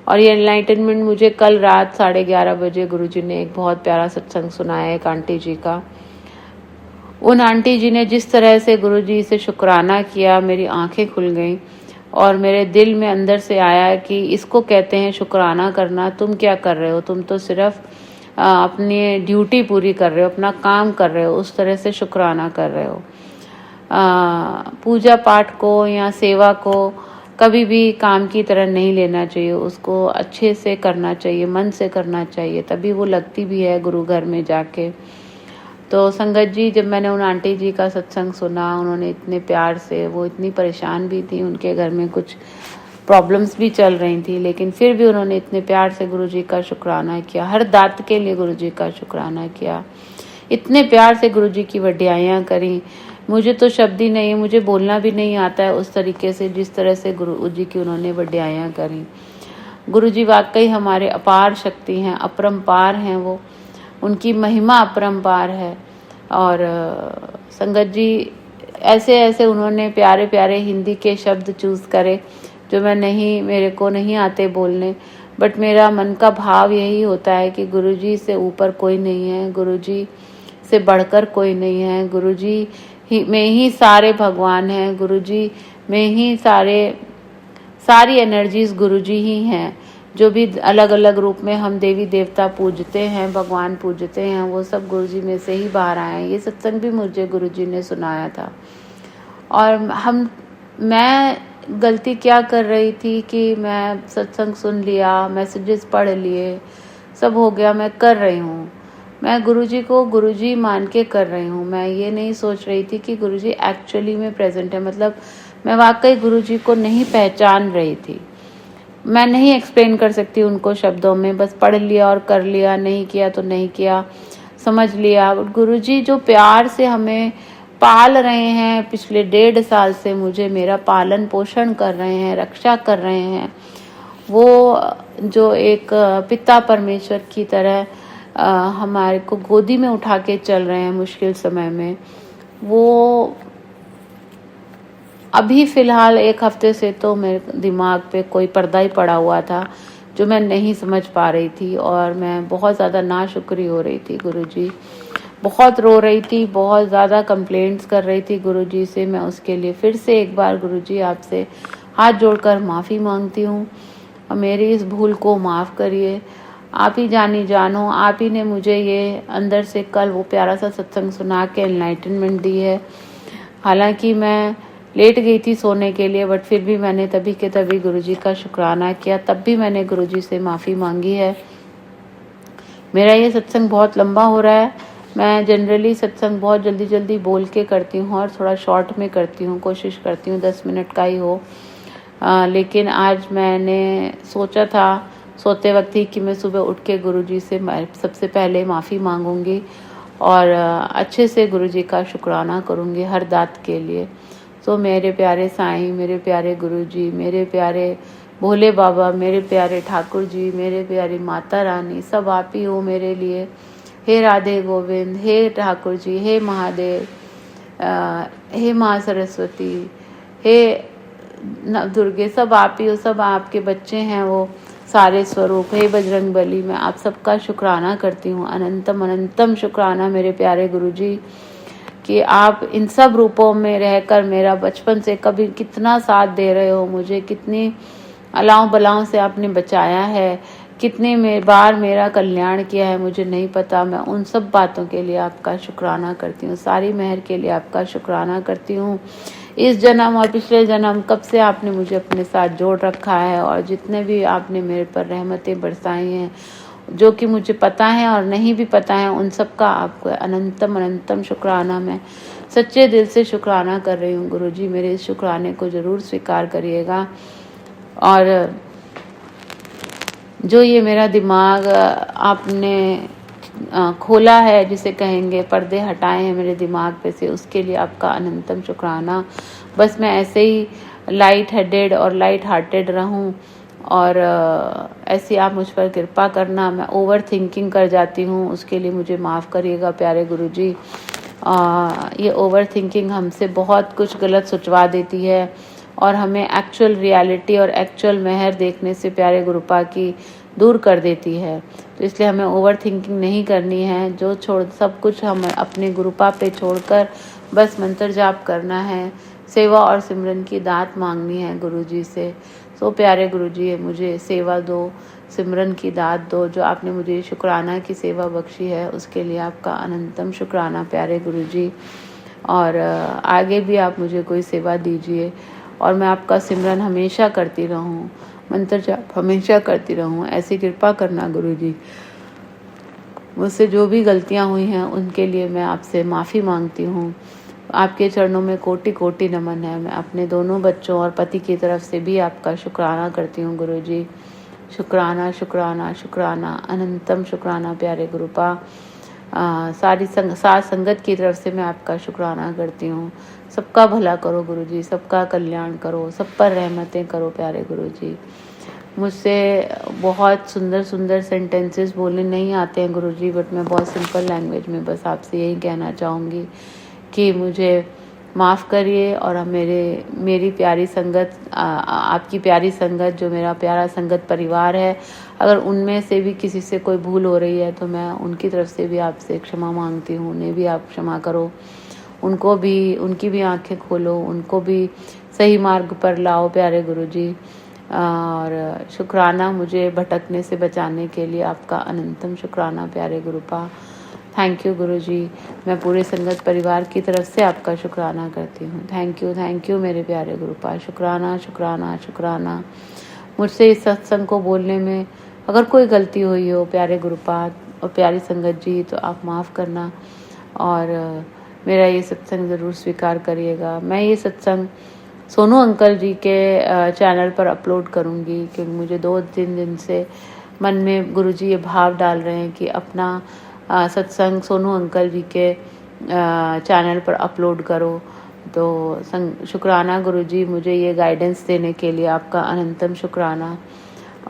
और ये एनलाइटनमेंट मुझे कल रात 11:30 बजे गुरुजी ने एक बहुत प्यारा सत्संग सुनाया एक आंटी जी का। उन आंटी जी ने जिस तरह से गुरुजी से शुक्राना किया, मेरी आंखें खुल गईं और मेरे दिल में अंदर से आया कि इसको कहते हैं शुक्राना करना। तुम क्या कर रहे हो, तुम तो सिर्फ अपनी ड्यूटी पूरी कर रहे हो, अपना काम कर रहे हो, उस तरह से शुक्राना कर रहे हो। पूजा पाठ को या सेवा को कभी भी काम की तरह नहीं लेना चाहिए, उसको अच्छे से करना चाहिए, मन से करना चाहिए, तभी वो लगती भी है गुरु घर में जाके। तो संगत जी, जब मैंने उन आंटी जी का सत्संग सुना, उन्होंने इतने प्यार से, वो इतनी परेशान भी थी, उनके घर में कुछ प्रॉब्लम्स भी चल रही थी, लेकिन फिर भी उन्होंने इतने प्यार से गुरु जी का शुक्राना किया, हर दात के लिए गुरु जी का शुक्राना किया, इतने प्यार से गुरु जी की वड्याइयाँ करी। मुझे तो शब्द ही नहीं, मुझे बोलना भी नहीं आता है उस तरीके से जिस तरह से गुरु जी की उन्होंने वड्याइयाँ करी। गुरु जी वाकई हमारे अपार शक्ति हैं, अपरंपार हैं, वो उनकी महिमा अपरंपार है। और संगत जी, ऐसे ऐसे उन्होंने प्यारे प्यारे हिंदी के शब्द चूज़ करे जो मेरे को नहीं आते बोलने, बट मेरा मन का भाव यही होता है कि गुरुजी से ऊपर कोई नहीं है, गुरुजी से बढ़कर कोई नहीं है, गुरुजी में ही सारे भगवान हैं, गुरुजी में ही सारी एनर्जीज गुरुजी ही हैं। जो भी अलग अलग रूप में हम देवी देवता पूजते हैं, भगवान पूजते हैं, वो सब गुरुजी में से ही बाहर आए हैं। ये सत्संग भी मुझे गुरुजी ने सुनाया था। और मैं गलती क्या कर रही थी कि मैं सत्संग सुन लिया, मैसेजेस पढ़ लिए, सब हो गया, मैं कर रही हूँ, मैं गुरुजी को गुरुजी मान के कर रही हूँ। मैं ये नहीं सोच रही थी कि गुरुजी एक्चुअली में प्रेजेंट है, मतलब मैं वाकई गुरुजी को नहीं पहचान रही थी। मैं नहीं एक्सप्लेन कर सकती उनको शब्दों में, बस पढ़ लिया और कर लिया, नहीं किया तो नहीं किया, समझ लिया। गुरुजी जो प्यार से हमें पाल रहे हैं, पिछले 1.5 साल से मुझे मेरा पालन पोषण कर रहे हैं, रक्षा कर रहे हैं, वो जो एक पिता परमेश्वर की तरह हमारे को गोदी में उठा के चल रहे हैं मुश्किल समय में, वो अभी फ़िलहाल 1 हफ्ते से तो मेरे दिमाग पे कोई पर्दा ही पड़ा हुआ था जो मैं नहीं समझ पा रही थी, और मैं बहुत ज़्यादा नाशुक्री हो रही थी गुरुजी, बहुत रो रही थी, बहुत ज़्यादा कंप्लेंट्स कर रही थी गुरुजी से। मैं उसके लिए फिर से एक बार गुरुजी आपसे हाथ जोड़कर माफ़ी मांगती हूँ, मेरी इस भूल को माफ़ करिए। आप ही जानी जानो, आप ही ने मुझे ये अंदर से कल वो प्यारा सा सत्संग सुना के एनलाइटनमेंट दी है। हालांकि मैं लेट गई थी सोने के लिए, बट फिर भी मैंने तभी के तभी गुरुजी का शुक्राना किया, तब भी मैंने गुरुजी से माफ़ी मांगी है। मेरा ये सत्संग बहुत लंबा हो रहा है। मैं जनरली सत्संग बहुत जल्दी जल्दी बोल के करती हूँ और थोड़ा शॉर्ट में करती हूँ, कोशिश करती हूँ 10 मिनट का ही हो। लेकिन आज मैंने सोचा था सोते वक्त ही कि मैं सुबह उठ के गुरुजी से सबसे पहले माफ़ी मांगूंगी और अच्छे से गुरुजी का शुक्राना करूँगी हर दात के लिए। तो मेरे प्यारे साईं, मेरे प्यारे गुरुजी, मेरे प्यारे भोले बाबा, मेरे प्यारे ठाकुर जी, मेरे प्यारी माता रानी, सब आप ही हो मेरे लिए। हे राधे गोविंद, हे ठाकुर जी, हे महादेव, हे माँ सरस्वती, हे दुर्गे, सब आप ही हो, सब आपके बच्चे हैं वो सारे स्वरूप। हे बजरंग बली, मैं आप सबका शुक्राना करती हूँ, अनंतम अनंतम शुक्राना मेरे प्यारे गुरुजी कि आप इन सब रूपों में रहकर मेरा बचपन से कभी कितना साथ दे रहे हो, मुझे कितनी अलाव बलाओं से आपने बचाया है, कितने बार मेरा कल्याण किया है मुझे नहीं पता। मैं उन सब बातों के लिए आपका शुक्राना करती हूँ, सारी मेहर के लिए आपका शुक्राना करती हूँ। इस जन्म और पिछले जन्म कब से आपने मुझे अपने साथ जोड़ रखा है, और जितने भी आपने मेरे पर रहमतें बरसाई हैं, जो कि मुझे पता है और नहीं भी पता है, उन सब का आपको अनंतम अनंतम शुक्राना। मैं सच्चे दिल से शुक्राना कर रही हूँ गुरुजी, मेरे इस शुक्राने को ज़रूर स्वीकार करिएगा। और जो ये मेरा दिमाग आपने खोला है, जिसे कहेंगे पर्दे हटाए हैं मेरे दिमाग पे से, उसके लिए आपका अनंतम शुक्राना। बस मैं ऐसे ही लाइट हेडेड और लाइट हार्टेड रहूं, और ऐसी आप मुझ पर कृपा करना। मैं ओवर थिंकिंग कर जाती हूँ, उसके लिए मुझे माफ़ करिएगा प्यारे गुरुजी। ये ओवर थिंकिंग हमसे बहुत कुछ गलत सोचवा देती है और हमें एक्चुअल रियलिटी और एक्चुअल मेहर देखने से प्यारे गुरुपा की दूर कर देती है। तो इसलिए हमें ओवर थिंकिंग नहीं करनी है, जो सब कुछ हम अपने गुरुपा पे छोड़कर बस मंत्र जाप करना है, सेवा और सिमरन की दात मांगनी है गुरुजी से। तो प्यारे गुरुजी, मुझे सेवा दो, सिमरन की दात दो, जो आपने मुझे शुक्राना की सेवा बख्शी है उसके लिए आपका अनंतम शुक्राना प्यारे गुरुजी। और आगे भी आप मुझे कोई सेवा दीजिए और मैं आपका सिमरन हमेशा करती रहूं, मंत्र जाप हमेशा करती रहूं, ऐसी कृपा करना गुरुजी। मुझसे जो भी गलतियां हुई हैं उनके लिए मैं आपसे माफ़ी मांगती हूँ। आपके चरणों में कोटि कोटि नमन है। मैं अपने दोनों बच्चों और पति की तरफ से भी आपका शुक्राना करती हूँ गुरुजी। शुक्राना शुक्राना शुक्राना, अनंतम शुक्राना प्यारे गुरुपा। साथ संगत की तरफ से मैं आपका शुक्राना करती हूँ। सबका भला करो गुरुजी, सबका कल्याण करो, सब पर रहमतें करो प्यारे गुरुजी। मुझसे बहुत सुंदर सुंदर सेंटेंसेस बोलने नहीं आते हैं गुरुजी, बट मैं बहुत सिंपल लैंग्वेज में बस आपसे यही कहना चाहूँगी कि मुझे माफ़ करिए और मेरी प्यारी संगत, आपकी प्यारी संगत, जो मेरा प्यारा संगत परिवार है, अगर उनमें से भी किसी से कोई भूल हो रही है तो मैं उनकी तरफ से भी आपसे क्षमा मांगती हूँ। उन्हें भी आप क्षमा करो, उनकी भी आंखें खोलो, उनको भी सही मार्ग पर लाओ प्यारे गुरुजी। और शुक्राना मुझे भटकने से बचाने के लिए आपका अनंतम शुक्राना प्यारे गुरुपा। थैंक यू गुरुजी। मैं पूरे संगत परिवार की तरफ से आपका शुक्राना करती हूँ। थैंक यू मेरे प्यारे गुरुपा। शुक्राना शुक्राना शुक्राना। मुझसे इस सत्संग को बोलने में अगर कोई गलती हुई हो प्यारे गुरुपा और प्यारी संगत जी, तो आप माफ़ करना और मेरा ये सत्संग ज़रूर स्वीकार करिएगा। मैं ये सत्संग सोनू अंकल जी के चैनल पर अपलोड करूँगी, क्योंकि मुझे 2-3 दिन से मन में गुरुजी ये भाव डाल रहे हैं कि अपना सत्संग सोनू अंकल जी के चैनल पर अपलोड करो। तो शुक्राना गुरुजी, मुझे ये गाइडेंस देने के लिए आपका अनंतम शुक्राना।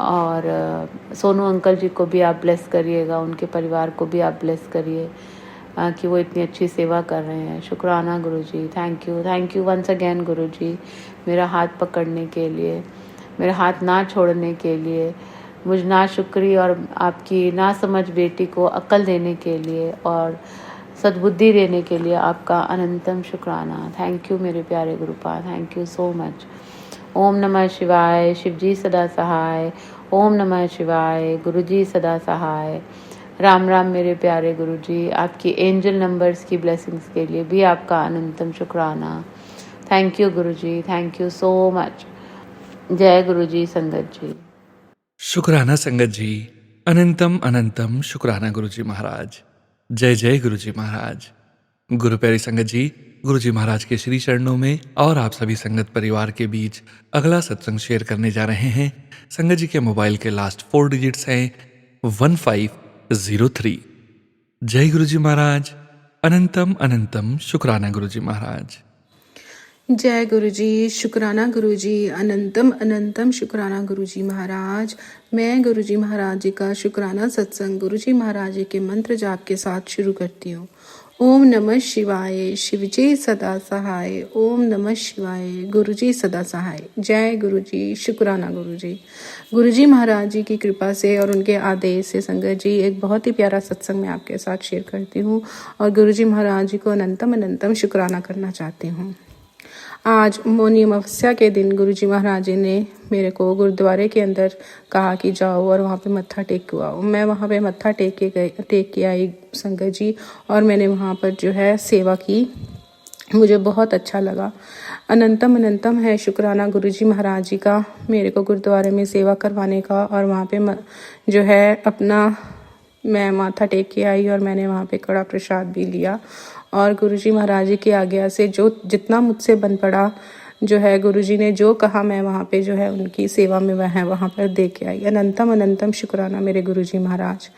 और सोनू अंकल जी को भी आप ब्लेस करिएगा, उनके परिवार को भी आप ब्लेस करिए कि वो इतनी अच्छी सेवा कर रहे हैं। शुक्राना गुरुजी। थैंक यू वंस अगेन गुरुजी, मेरा हाथ पकड़ने के लिए, मेरा हाथ ना छोड़ने के लिए, मुझ ना शुक्री और आपकी ना समझ बेटी को अक्ल देने के लिए और सद्बुद्धि देने के लिए आपका अनंतम शुक्राना। थैंक यू मेरे प्यारे गुरुपा, थैंक यू सो मच। ओम नमः शिवाय, शिवजी सदा सहाय। ओम नमः शिवाय, गुरुजी सदा सहाय। राम राम मेरे प्यारे गुरुजी। आपकी एंजल नंबर्स की ब्लेसिंग्स के लिए भी आपका अनंतम शुक्राना। थैंक यू गुरुजी, थैंक यू सो मच। जय गुरुजी संगत जी। शुक्राना संगत जी। अनंतम अनंतम शुक्राना गुरुजी महाराज। जय जय गुरुजी महाराज। गुरु प्यारी संगत जी, गुरुजी महाराज के श्री चरणों में और आप सभी संगत परिवार के बीच अगला सत्संग शेयर करने जा रहे हैं। संगत जी के मोबाइल के लास्ट 4 डिजिट्स हैं 1503। जय गुरुजी महाराज। अनंतम अनंतम शुक्राना गुरुजी महाराज। जय गुरुजी। शुक्राना गुरुजी। अनंतम अनंतम शुक्राना गुरुजी महाराज। मैं गुरुजी महाराज जी का शुक्राना सत्संग गुरुजी महाराज जी के मंत्र जाप के साथ शुरू करती हूँ। ओम नमः शिवाय, शिवजी सदा सहाय। ओम नमः शिवाय, गुरुजी सदा सहाय। जय गुरुजी। शुक्राना गुरुजी। गुरुजी महाराज जी की कृपा से और उनके आदेश से संगत जी एक बहुत ही प्यारा सत्संग मैं आपके साथ शेयर करती हूँ और गुरुजी महाराज जी को अनंतम अनंतम शुक्राना करना चाहती हूँ। आज मौनी अमावस्या के दिन गुरुजी महाराज जी ने मेरे को गुरुद्वारे के अंदर कहा कि जाओ और वहाँ पे मत्था टेक के आओ। मैं वहाँ पे मत्था टेक के आई संगत जी, और मैंने वहाँ पर जो है सेवा की। मुझे बहुत अच्छा लगा। अनंतम अनंतम है शुक्राना गुरुजी महाराज जी का मेरे को गुरुद्वारे में सेवा करवाने का। और वहाँ पे जो है अपना मैं माथा टेक के आई और मैंने वहाँ पे कड़ा प्रसाद भी लिया और गुरुजी महाराज जी की आज्ञा से जो जितना मुझसे बन पड़ा जो है गुरुजी ने जो कहा मैं वहाँ पे जो है उनकी सेवा में वहाँ पर दे के आई। अनंतम अनंतम शुक्राना मेरे गुरुजी महाराज।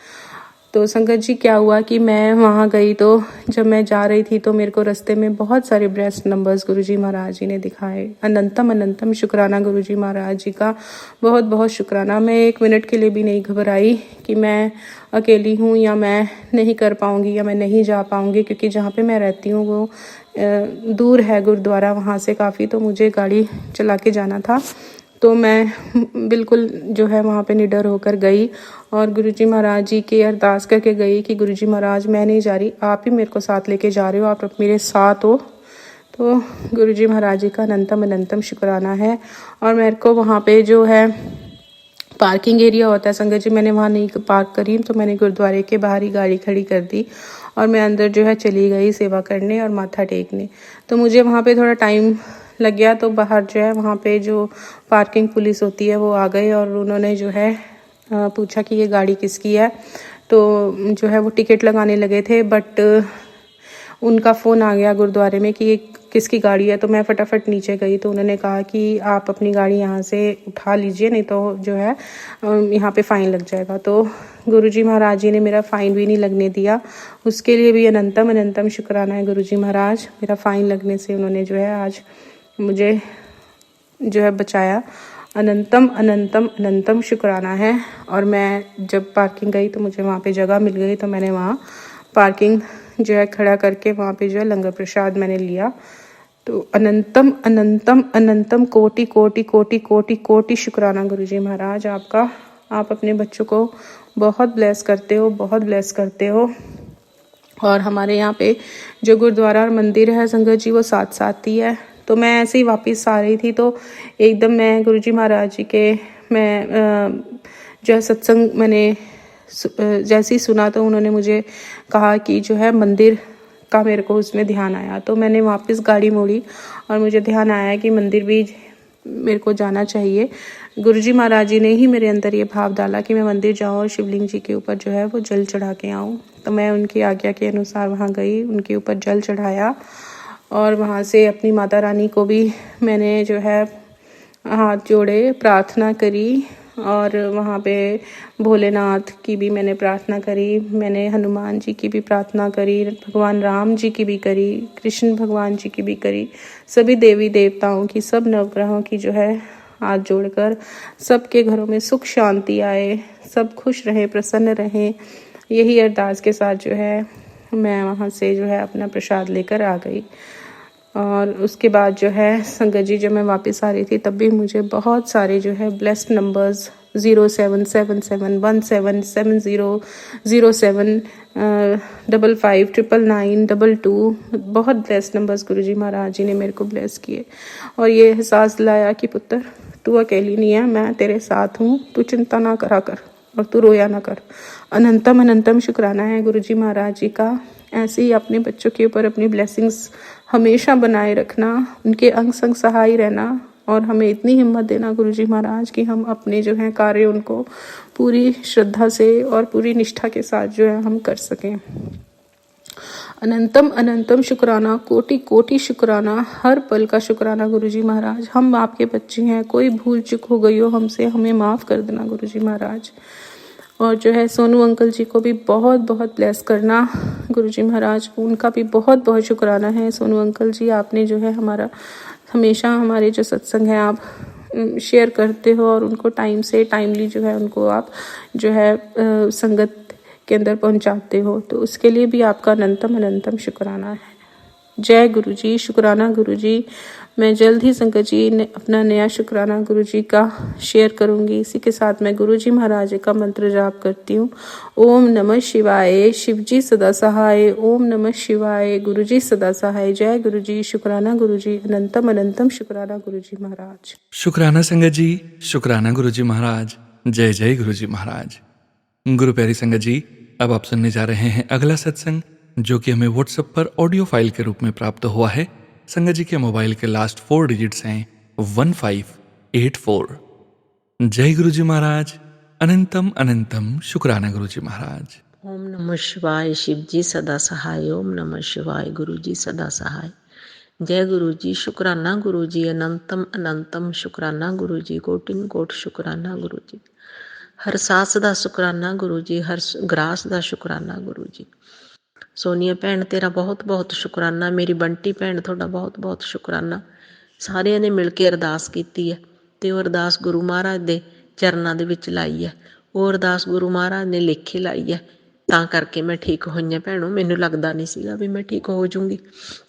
तो संगत जी क्या हुआ कि मैं वहाँ गई तो जब मैं जा रही थी तो मेरे को रास्ते में बहुत सारे ब्रेस्ट नंबर्स गुरुजी महाराज जी ने दिखाए। अनंतम अनंतम शुक्राना गुरुजी महाराज जी का, बहुत बहुत शुक्राना। मैं 1 मिनट के लिए भी नहीं घबराई कि मैं अकेली हूँ या मैं नहीं कर पाऊँगी या मैं नहीं जा पाऊँगी, क्योंकि जहाँ पे मैं रहती हूँ वो दूर है गुरुद्वारा वहाँ से काफ़ी, तो मुझे गाड़ी चला के जाना था। तो मैं बिल्कुल जो है वहाँ पे निडर होकर गई और गुरुजी महाराज जी की अरदास करके गई कि गुरुजी महाराज मैं नहीं जा रही, आप ही मेरे को साथ लेके जा रहे हो, आप मेरे साथ हो। तो गुरुजी महाराज जी का अनंतम अनंतम शुक्राना है। और मेरे को वहाँ पे जो है पार्किंग एरिया होता है संगत जी, मैंने वहाँ नहीं पार्क करी तो मैंने गुरुद्वारे के बाहर ही गाड़ी खड़ी कर दी और मैं अंदर जो है चली गई सेवा करने और माथा टेकने। तो मुझे वहाँ पे थोड़ा टाइम लग गया, तो बाहर जो है वहाँ पे जो पार्किंग पुलिस होती है वो आ गए और उन्होंने जो है पूछा कि ये गाड़ी किसकी है। तो जो है वो टिकट लगाने लगे थे, बट उनका फ़ोन आ गया गुरुद्वारे में कि ये किसकी गाड़ी है। तो मैं फटाफट नीचे गई, तो उन्होंने कहा कि आप अपनी गाड़ी यहाँ से उठा लीजिए, नहीं तो जो है यहाँ पे फ़ाइन लग जाएगा। तो गुरुजी महाराज जी ने मेरा फ़ाइन भी नहीं लगने दिया। उसके लिए भी अनंतम अनंतम शुक्राना है गुरुजी महाराज। मेरा फ़ाइन लगने से उन्होंने जो है आज मुझे जो है बचाया। अनंतम अनंतम अनंतम शुक्राना है। और मैं जब पार्किंग गई तो मुझे वहाँ पे जगह मिल गई, तो मैंने वहाँ पार्किंग जो है खड़ा करके वहाँ पे जो है लंगर प्रसाद मैंने लिया। तो अनंतम अनंतम अनंतम कोटि कोटि कोटि कोटि कोटि शुक्राना गुरुजी महाराज आपका। आप अपने बच्चों को बहुत ब्लेस करते हो, बहुत ब्लेस करते हो। और हमारे यहाँ पे जो गुरुद्वारा और मंदिर है संगत जी, वो साथ साथ ही है। तो मैं ऐसे ही वापस आ रही थी, तो एकदम मैं गुरुजी महाराज जी के जो है सत्संग मैंने जैसे ही सुना, तो उन्होंने मुझे कहा कि जो है मंदिर का मेरे को उसमें ध्यान आया। तो मैंने वापस गाड़ी मोड़ी और मुझे ध्यान आया कि मंदिर भी मेरे को जाना चाहिए। गुरुजी महाराज जी ने ही मेरे अंदर ये भाव डाला कि मैं मंदिर जाऊँ और शिवलिंग जी के ऊपर जो है वो जल चढ़ा के आऊँ। तो मैं उनकी आज्ञा के अनुसार वहाँ गई, उनके ऊपर जल चढ़ाया और वहाँ से अपनी माता रानी को भी मैंने जो है हाथ जोड़े प्रार्थना करी। और वहाँ पे भोलेनाथ की भी मैंने प्रार्थना करी, मैंने हनुमान जी की भी प्रार्थना करी, भगवान राम जी की भी करी, कृष्ण भगवान जी की भी करी, सभी देवी देवताओं की, सब नवग्रहों की जो है हाथ जोड़कर सबके घरों में सुख शांति आए, सब खुश रहें, प्रसन्न रहें, यही अरदास के साथ जो है मैं वहाँ से जो है अपना प्रसाद लेकर आ गई। और उसके बाद जो है संगत जी, जब मैं वापस आ रही थी तब भी मुझे बहुत सारे जो है ब्लेस्ड नंबर्स 0777177007 55999922 बहुत ब्लेस्ड नंबर्स गुरुजी महाराज जी ने मेरे को ब्लेस किए और ये एहसास दिलाया कि पुत्र तू अकेली नहीं है, मैं तेरे साथ हूँ, तू चिंता ना करा कर और तू रोया ना कर। अनंतम अनंतम शुक्राना है गुरुजी महाराज जी का। ऐसे ही अपने बच्चों के ऊपर अपनी ब्लेसिंग्स हमेशा बनाए रखना, उनके अंग संग सहाय रहना और हमें इतनी हिम्मत देना गुरुजी महाराज कि हम अपने जो है कार्य उनको पूरी श्रद्धा से और पूरी निष्ठा के साथ जो है हम कर सकें। अनंतम अनंतम शुक्राना, कोटि कोटि शुक्राना, हर पल का शुक्राना गुरुजी महाराज। हम आपके बच्चे हैं, कोई भूल चूक हो गई हो हमसे, हमें माफ़ कर देना गुरुजी महाराज। और जो है सोनू अंकल जी को भी बहुत बहुत ब्लेस करना गुरुजी महाराज, उनका भी बहुत बहुत शुक्राना है। सोनू अंकल जी, आपने जो है हमारा हमेशा हमारे जो सत्संग है आप शेयर करते हो और उनको टाइम से टाइमली जो है उनको आप जो है संगत के अंदर पहुंचाते हो, तो उसके लिए भी आपका अनंतम अनंतम शुक्राना है। जय गुरुजी, शुक्राना गुरुजी। मैं जल्द ही संगत जी ने अपना नया शुक्राना गुरुजी का शेयर करूंगी। इसी के साथ मैं गुरुजी महाराज का मंत्र जाप करती हूँ। ओम नमः शिवाय, शिवजी सदा सहाय। ओम नमः शिवाय, गुरुजी सदा सहाय। जय गुरुजी, शुक्राना गुरुजी, अनंतम अनंतम शुक्राना गुरुजी महाराज। शुक्राना संगत जी, शुक्राना गुरुजी महाराज। जय जय गुरुजी महाराज। गुरु प्यारी संगत जी, अब आप सुनने जा रहे हैं अगला सत्संग, जो कि हमें व्हाट्सएप पर ऑडियो फाइल के रूप में प्राप्त हुआ है। संगत जी के मोबाइल के लास्ट 4 डिजिट्स हैं 1584। जय गुरुजी महाराज। अनंतम अनंतम शुक्राना गुरुजी महाराज। ओम नमः शिवाय, शिवजी सदा सहाय। ओम नमः शिवाय, गुरुजी सदा सहाय। जय गुरुजी, शुक्राना गुरुजी, अनंतम अनंतम शुक्राना गुरुजी, कोटिन कोट शुक्राना गुरुजी। हर सांस ਦਾ शुक्राना गुरुजी, हर ग्रास ਦਾ शुक्राना गुरुजी। सोनिया भैन तेरा बहुत बहुत शुक्राना, मेरी बंटी भैन ਤੁਹਾਡਾ बहुत बहुत शुक्राना। ਸਾਰਿਆਂ ਨੇ ਮਿਲ ਕੇ ਅਰਦਾਸ ਕੀਤੀ ਹੈ ਤੇ ਉਹ ਅਰਦਾਸ ਗੁਰੂ ਮਹਾਰਾਜ ਦੇ ਚਰਨਾਂ ਦੇ ਵਿੱਚ ਲਾਈ ਹੈ। ਉਹ ਅਰਦਾਸ ਗੁਰੂ ਮਹਾਰਾਜ ਨੇ ਲੇਖੇ ਲਾਈ ਹੈ, ਤਾਂ ਕਰਕੇ ਮੈਂ ਠੀਕ ਹੋਈ ਹਾਂ ਭੈਣੋ। ਮੈਨੂੰ ਲੱਗਦਾ ਨਹੀਂ ਸੀਗਾ ਵੀ ਮੈਂ ਠੀਕ ਹੋ ਜੂੰਗੀ,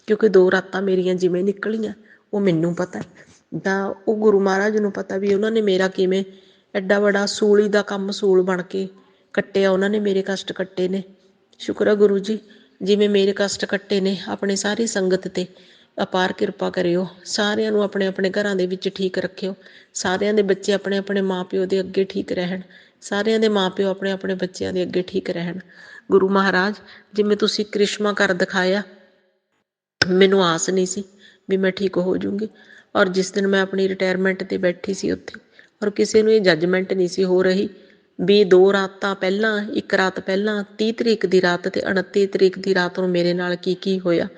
ਕਿਉਂਕਿ 2 ਰਾਤਾਂ ਮੇਰੀਆਂ ਜਿਵੇਂ ਨਿਕਲੀਆਂ ਉਹ ਮੈਨੂੰ ਪਤਾ, ਤਾਂ ਉਹ ਗੁਰੂ ਮਹਾਰਾਜ ਨੂੰ ਪਤਾ ਵੀ ਉਹਨਾਂ ਨੇ ਮੇਰਾ ਕਿਵੇਂ ਐਡਾ ਬੜਾ ਸੂਲੀ ਦਾ ਕੰਮ ਸੂਲ ਬਣ ਕੇ ਕੱਟਿਆ, ਉਹਨਾਂ ਨੇ ਮੇਰੇ ਕਸ਼ਟ ਕੱਟੇ ਨੇ। ਸ਼ੁਕਰ ਆ ਗੁਰੂ ਜੀ, ਜਿਵੇਂ ਮੇਰੇ ਕਸ਼ਟ ਕੱਟੇ ਨੇ ਆਪਣੀ ਸਾਰੀ ਸੰਗਤ 'ਤੇ ਅਪਾਰ ਕਿਰਪਾ ਕਰਿਓ। ਸਾਰਿਆਂ ਨੂੰ ਆਪਣੇ ਆਪਣੇ ਘਰਾਂ ਦੇ ਵਿੱਚ ਠੀਕ ਰੱਖਿਓ। ਸਾਰਿਆਂ ਦੇ ਬੱਚੇ ਆਪਣੇ ਆਪਣੇ ਮਾਂ ਪਿਓ ਦੇ ਅੱਗੇ ਠੀਕ ਰਹਿਣ, ਸਾਰਿਆਂ ਦੇ ਮਾਪਿਓ ਆਪਣੇ ਆਪਣੇ ਬੱਚਿਆਂ ਦੇ ਅੱਗੇ ਠੀਕ ਰਹਿਣ। ਗੁਰੂ ਮਹਾਰਾਜ, ਜਿਵੇਂ ਤੁਸੀਂ ਕ੍ਰਿਸ਼ਮਾ ਕਰ ਦਿਖਾਇਆ, ਮੈਨੂੰ ਆਸ ਨਹੀਂ ਸੀ ਵੀ ਮੈਂ ਠੀਕ ਹੋ ਜੂੰਗੀ। ਔਰ ਜਿਸ ਦਿਨ ਮੈਂ ਆਪਣੀ ਰਿਟਾਇਰਮੈਂਟ 'ਤੇ ਬੈਠੀ ਸੀ ਉੱਥੇ, ਔਰ ਕਿਸੇ ਨੂੰ ਇਹ ਜੱਜਮੈਂਟ ਨਹੀਂ ਸੀ ਹੋ ਰਹੀ ਵੀ 2 ਰਾਤਾਂ ਪਹਿਲਾਂ, 1 ਰਾਤ ਪਹਿਲਾਂ 30 ਤਰੀਕ ਦੀ ਰਾਤ ਅਤੇ 29 ਤਰੀਕ ਦੀ ਰਾਤ ਨੂੰ ਮੇਰੇ ਨਾਲ ਕੀ ਕੀ ਹੋਇਆ।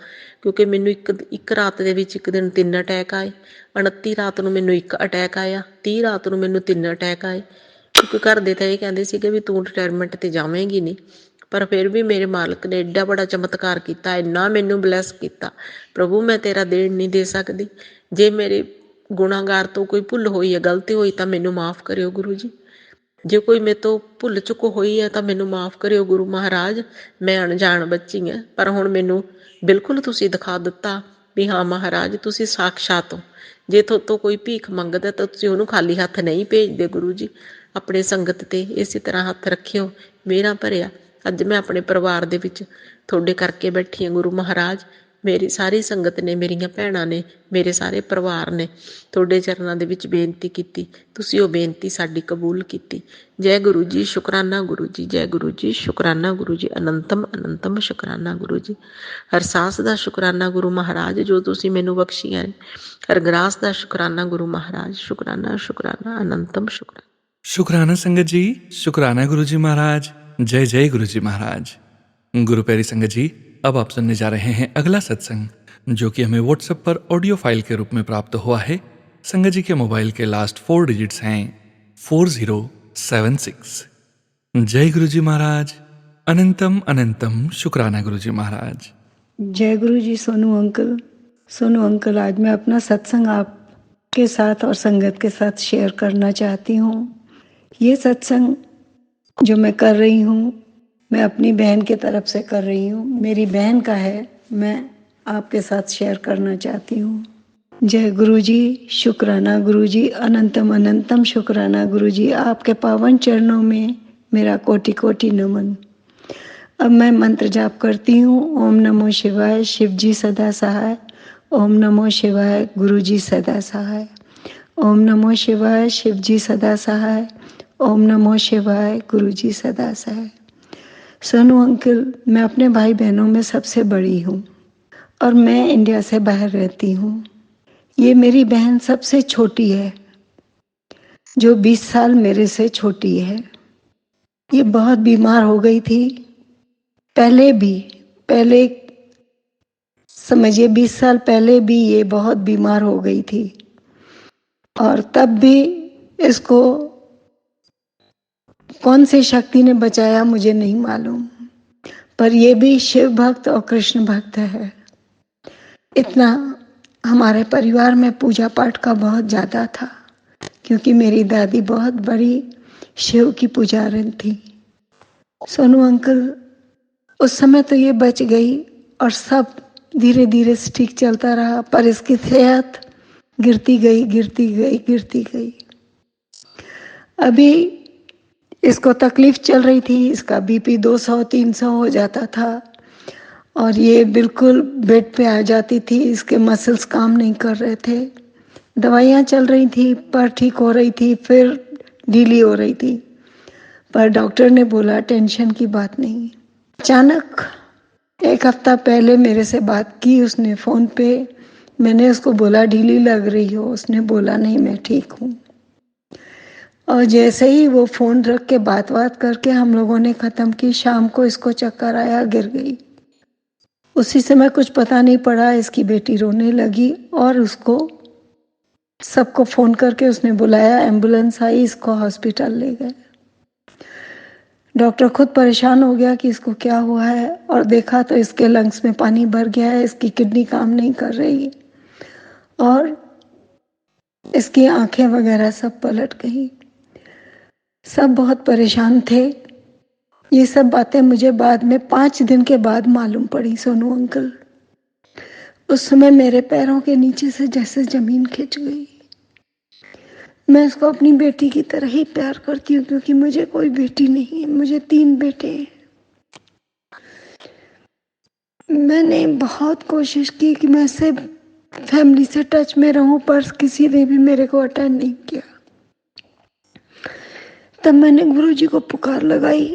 ਕਿਉਂਕਿ ਮੈਨੂੰ ਇੱਕ ਰਾਤ ਦੇ ਵਿੱਚ ਇੱਕ ਦਿਨ 3 ਅਟੈਕ ਆਏ, 29 ਰਾਤ ਨੂੰ ਮੈਨੂੰ 1 ਅਟੈਕ ਆਇਆ, 30 ਰਾਤ ਨੂੰ ਮੈਨੂੰ 3 ਅਟੈਕ ਆਏ। ਕਿਉਂਕਿ ਘਰ ਦੇ ਤਾਂ ਇਹ ਕਹਿੰਦੇ ਸੀਗੇ ਵੀ ਤੂੰ ਰਿਟਾਇਰਮੈਂਟ 'ਤੇ ਜਾਵੇਂਗੀ ਨਹੀਂ। ਪਰ ਫਿਰ ਵੀ ਮੇਰੇ ਮਾਲਕ ਨੇ ਐਡਾ ਬੜਾ ਚਮਤਕਾਰ ਕੀਤਾ, ਇੰਨਾ ਮੈਨੂੰ ਬਲੈਸ ਕੀਤਾ। ਪ੍ਰਭੂ, ਮੈਂ ਤੇਰਾ ਦੇਣ ਨਹੀਂ ਦੇ ਸਕਦੀ। ਜੇ ਮੇਰੇ ਗੁਨਾਹਗਾਰ ਤੋਂ ਕੋਈ ਭੁੱਲ ਹੋਈ ਹੈ, ਗਲਤੀ ਹੋਈ ਤਾਂ ਮੈਨੂੰ ਮਾਫ਼ ਕਰਿਓ ਗੁਰੂ ਜੀ। ਜੇ ਕੋਈ ਮੇਰੇ ਤੋਂ ਭੁੱਲ ਚੁੱਕ ਹੋਈ ਹੈ ਤਾਂ ਮੈਨੂੰ ਮਾਫ਼ ਕਰਿਓ ਗੁਰੂ ਮਹਾਰਾਜ। ਮੈਂ ਅਣਜਾਣ ਬੱਚੀ ਹਾਂ, ਪਰ ਹੁਣ ਮੈਨੂੰ ਬਿਲਕੁਲ ਤੁਸੀਂ ਦਿਖਾ ਦਿੱਤਾ ਵੀ ਹਾਂ ਮਹਾਰਾਜ, ਤੁਸੀਂ ਸਾਕਸ਼ਾਤ ਹੋ। ਜੇ ਤੁਹਾਡੇ ਤੋਂ ਕੋਈ ਭੀਖ ਮੰਗਦਾ ਤਾਂ ਤੁਸੀਂ ਉਹਨੂੰ ਖਾਲੀ ਹੱਥ ਨਹੀਂ ਭੇਜਦੇ ਗੁਰੂ ਜੀ। ਆਪਣੇ ਸੰਗਤ 'ਤੇ ਇਸੇ ਤਰ੍ਹਾਂ ਹੱਥ ਰੱਖਿਓ, ਮੇਰਾ ਭਰਿਆ। ਅੱਜ ਮੈਂ ਆਪਣੇ ਪਰਿਵਾਰ ਦੇ ਵਿੱਚ ਤੁਹਾਡੇ ਕਰਕੇ ਬੈਠੀ ਹਾਂ ਗੁਰੂ ਮਹਾਰਾਜ। ਮੇਰੀ ਸਾਰੀ ਸੰਗਤ ਨੇ, ਮੇਰੀਆਂ ਭੈਣਾਂ ਨੇ, ਮੇਰੇ ਸਾਰੇ ਪਰਿਵਾਰ ਨੇ ਤੁਹਾਡੇ ਚਰਨਾਂ ਦੇ ਵਿੱਚ ਬੇਨਤੀ ਕੀਤੀ। ਤੁਸੀਂ ਉਹ ਬੇਨਤੀ ਸਾਡੀ ਕਬੂਲ ਕੀਤੀ। ਜੈ ਗੁਰੂ ਜੀ, ਸ਼ੁਕਰਾਨਾ ਗੁਰੂ ਜੀ। ਜੈ ਗੁਰੂ ਜੀ, ਸ਼ੁਕਰਾਨਾ ਗੁਰੂ ਜੀ। ਅਨੰਤਮ ਅਨੰਤਮ ਸ਼ੁਕਰਾਨਾ ਗੁਰੂ ਜੀ। ਹਰ ਸਾਸ ਦਾ ਸ਼ੁਕਰਾਨਾ ਗੁਰੂ ਮਹਾਰਾਜ ਜੋ ਤੁਸੀਂ ਮੈਨੂੰ ਬਖਸ਼ੀਆਂ ਨੇ। ਹਰ ਗਰਾਸ ਦਾ ਸ਼ੁਕਰਾਨਾ ਗੁਰੂ ਮਹਾਰਾਜ। ਸ਼ੁਕਰਾਨਾ ਸ਼ੁਕਰਾਨਾ, ਅਨੰਤਮ ਸ਼ੁਕਰਾਨਾ। शुक्राना संगत जी, शुक्राना गुरु जी महाराज। जय जय गुरु जी महाराज। गुरु प्यारी संगत जी, अब आप सुनने जा रहे हैं अगला सत्संग, जो कि हमें व्हाट्सएप पर ऑडियो फाइल के रूप में प्राप्त हुआ है। संगत जी के मोबाइल के लास्ट 4 डिजिट्स हैं 4076। जय गुरु जी महाराज। अनंतम अनंतम शुक्राना गुरु जी महाराज। जय गुरु जी। सोनू अंकल, आज मैं अपना सत्संग आपके साथ और संगत के साथ शेयर करना चाहती हूँ। ये सत्संग जो मैं कर रही हूँ, मैं अपनी बहन की तरफ से कर रही हूँ। मेरी बहन का है, मैं आपके साथ शेयर करना चाहती हूँ। जय गुरु जी, शुक्राना गुरु जी। अनंतम अनंतम शुक्राना गुरु जी। आपके पावन चरणों में मेरा कोटि कोटि नमन। अब मैं मंत्र जाप करती हूँ। ओम नमो शिवाय, शिव जी सदा सहाय। ओम नमो शिवाय, गुरु जी सदा सहाय। ओम नमो शिवाय, शिव जी सदा सहाय। ओम नमो शिवाय, गुरु जी सदा सहाय। सोनू अंकल, मैं अपने भाई बहनों में सबसे बड़ी हूँ और मैं इंडिया से बाहर रहती हूँ। ये मेरी बहन सबसे छोटी है, जो 20 साल मेरे से छोटी है। ये बहुत बीमार हो गई थी पहले समझिए 20 साल पहले भी ये बहुत बीमार हो गई थी, और तब भी इसको कौन सी शक्ति ने बचाया मुझे नहीं मालूम, पर ये भी शिव भक्त और कृष्ण भक्त है। इतना हमारे परिवार में पूजा पाठ का बहुत ज़्यादा था, क्योंकि मेरी दादी बहुत बड़ी शिव की पुजारन थी। सोनू अंकल, उस समय तो ये बच गई और सब धीरे धीरे ठीक चलता रहा, पर इसकी सेहत गिरती गई। अभी इसको तकलीफ चल रही थी, इसका बीपी 200-300 हो जाता था और ये बिल्कुल बेड पे आ जाती थी। इसके मसल्स काम नहीं कर रहे थे। दवाइयाँ चल रही थी पर ठीक हो रही थी, फिर ढीली हो रही थी, पर डॉक्टर ने बोला टेंशन की बात नहीं। अचानक 1 हफ्ता पहले मेरे से बात की उसने फ़ोन पे। मैंने उसको बोला ढीली लग रही हो, उसने बोला नहीं मैं ठीक हूँ। और जैसे ही वो फ़ोन रख के बात करके हम लोगों ने ख़त्म की, शाम को इसको चक्कर आया, गिर गई। उसी समय कुछ पता नहीं पड़ा, इसकी बेटी रोने लगी और उसको सबको फ़ोन करके उसने बुलाया, एम्बुलेंस आई, इसको हॉस्पिटल ले गए। डॉक्टर खुद परेशान हो गया कि इसको क्या हुआ है, और देखा तो इसके लंग्स में पानी भर गया है, इसकी किडनी काम नहीं कर रही और इसकी आंखें वगैरह सब पलट गई। सब बहुत परेशान थे। ये सब बातें मुझे बाद में 5 दिन के बाद मालूम पड़ी सोनू अंकल। उस समय मेरे पैरों के नीचे से जैसे जमीन खिंच गई। मैं इसको अपनी बेटी की तरह ही प्यार करती हूँ, क्योंकि मुझे कोई बेटी नहीं है, मुझे 3 बेटे हैं। मैंने बहुत कोशिश की कि मैं इससे फैमिली से टच में रहूं, पर किसी ने भी मेरे को अटेंड नहीं किया। तब मैंने गुरुजी को पुकार लगाई,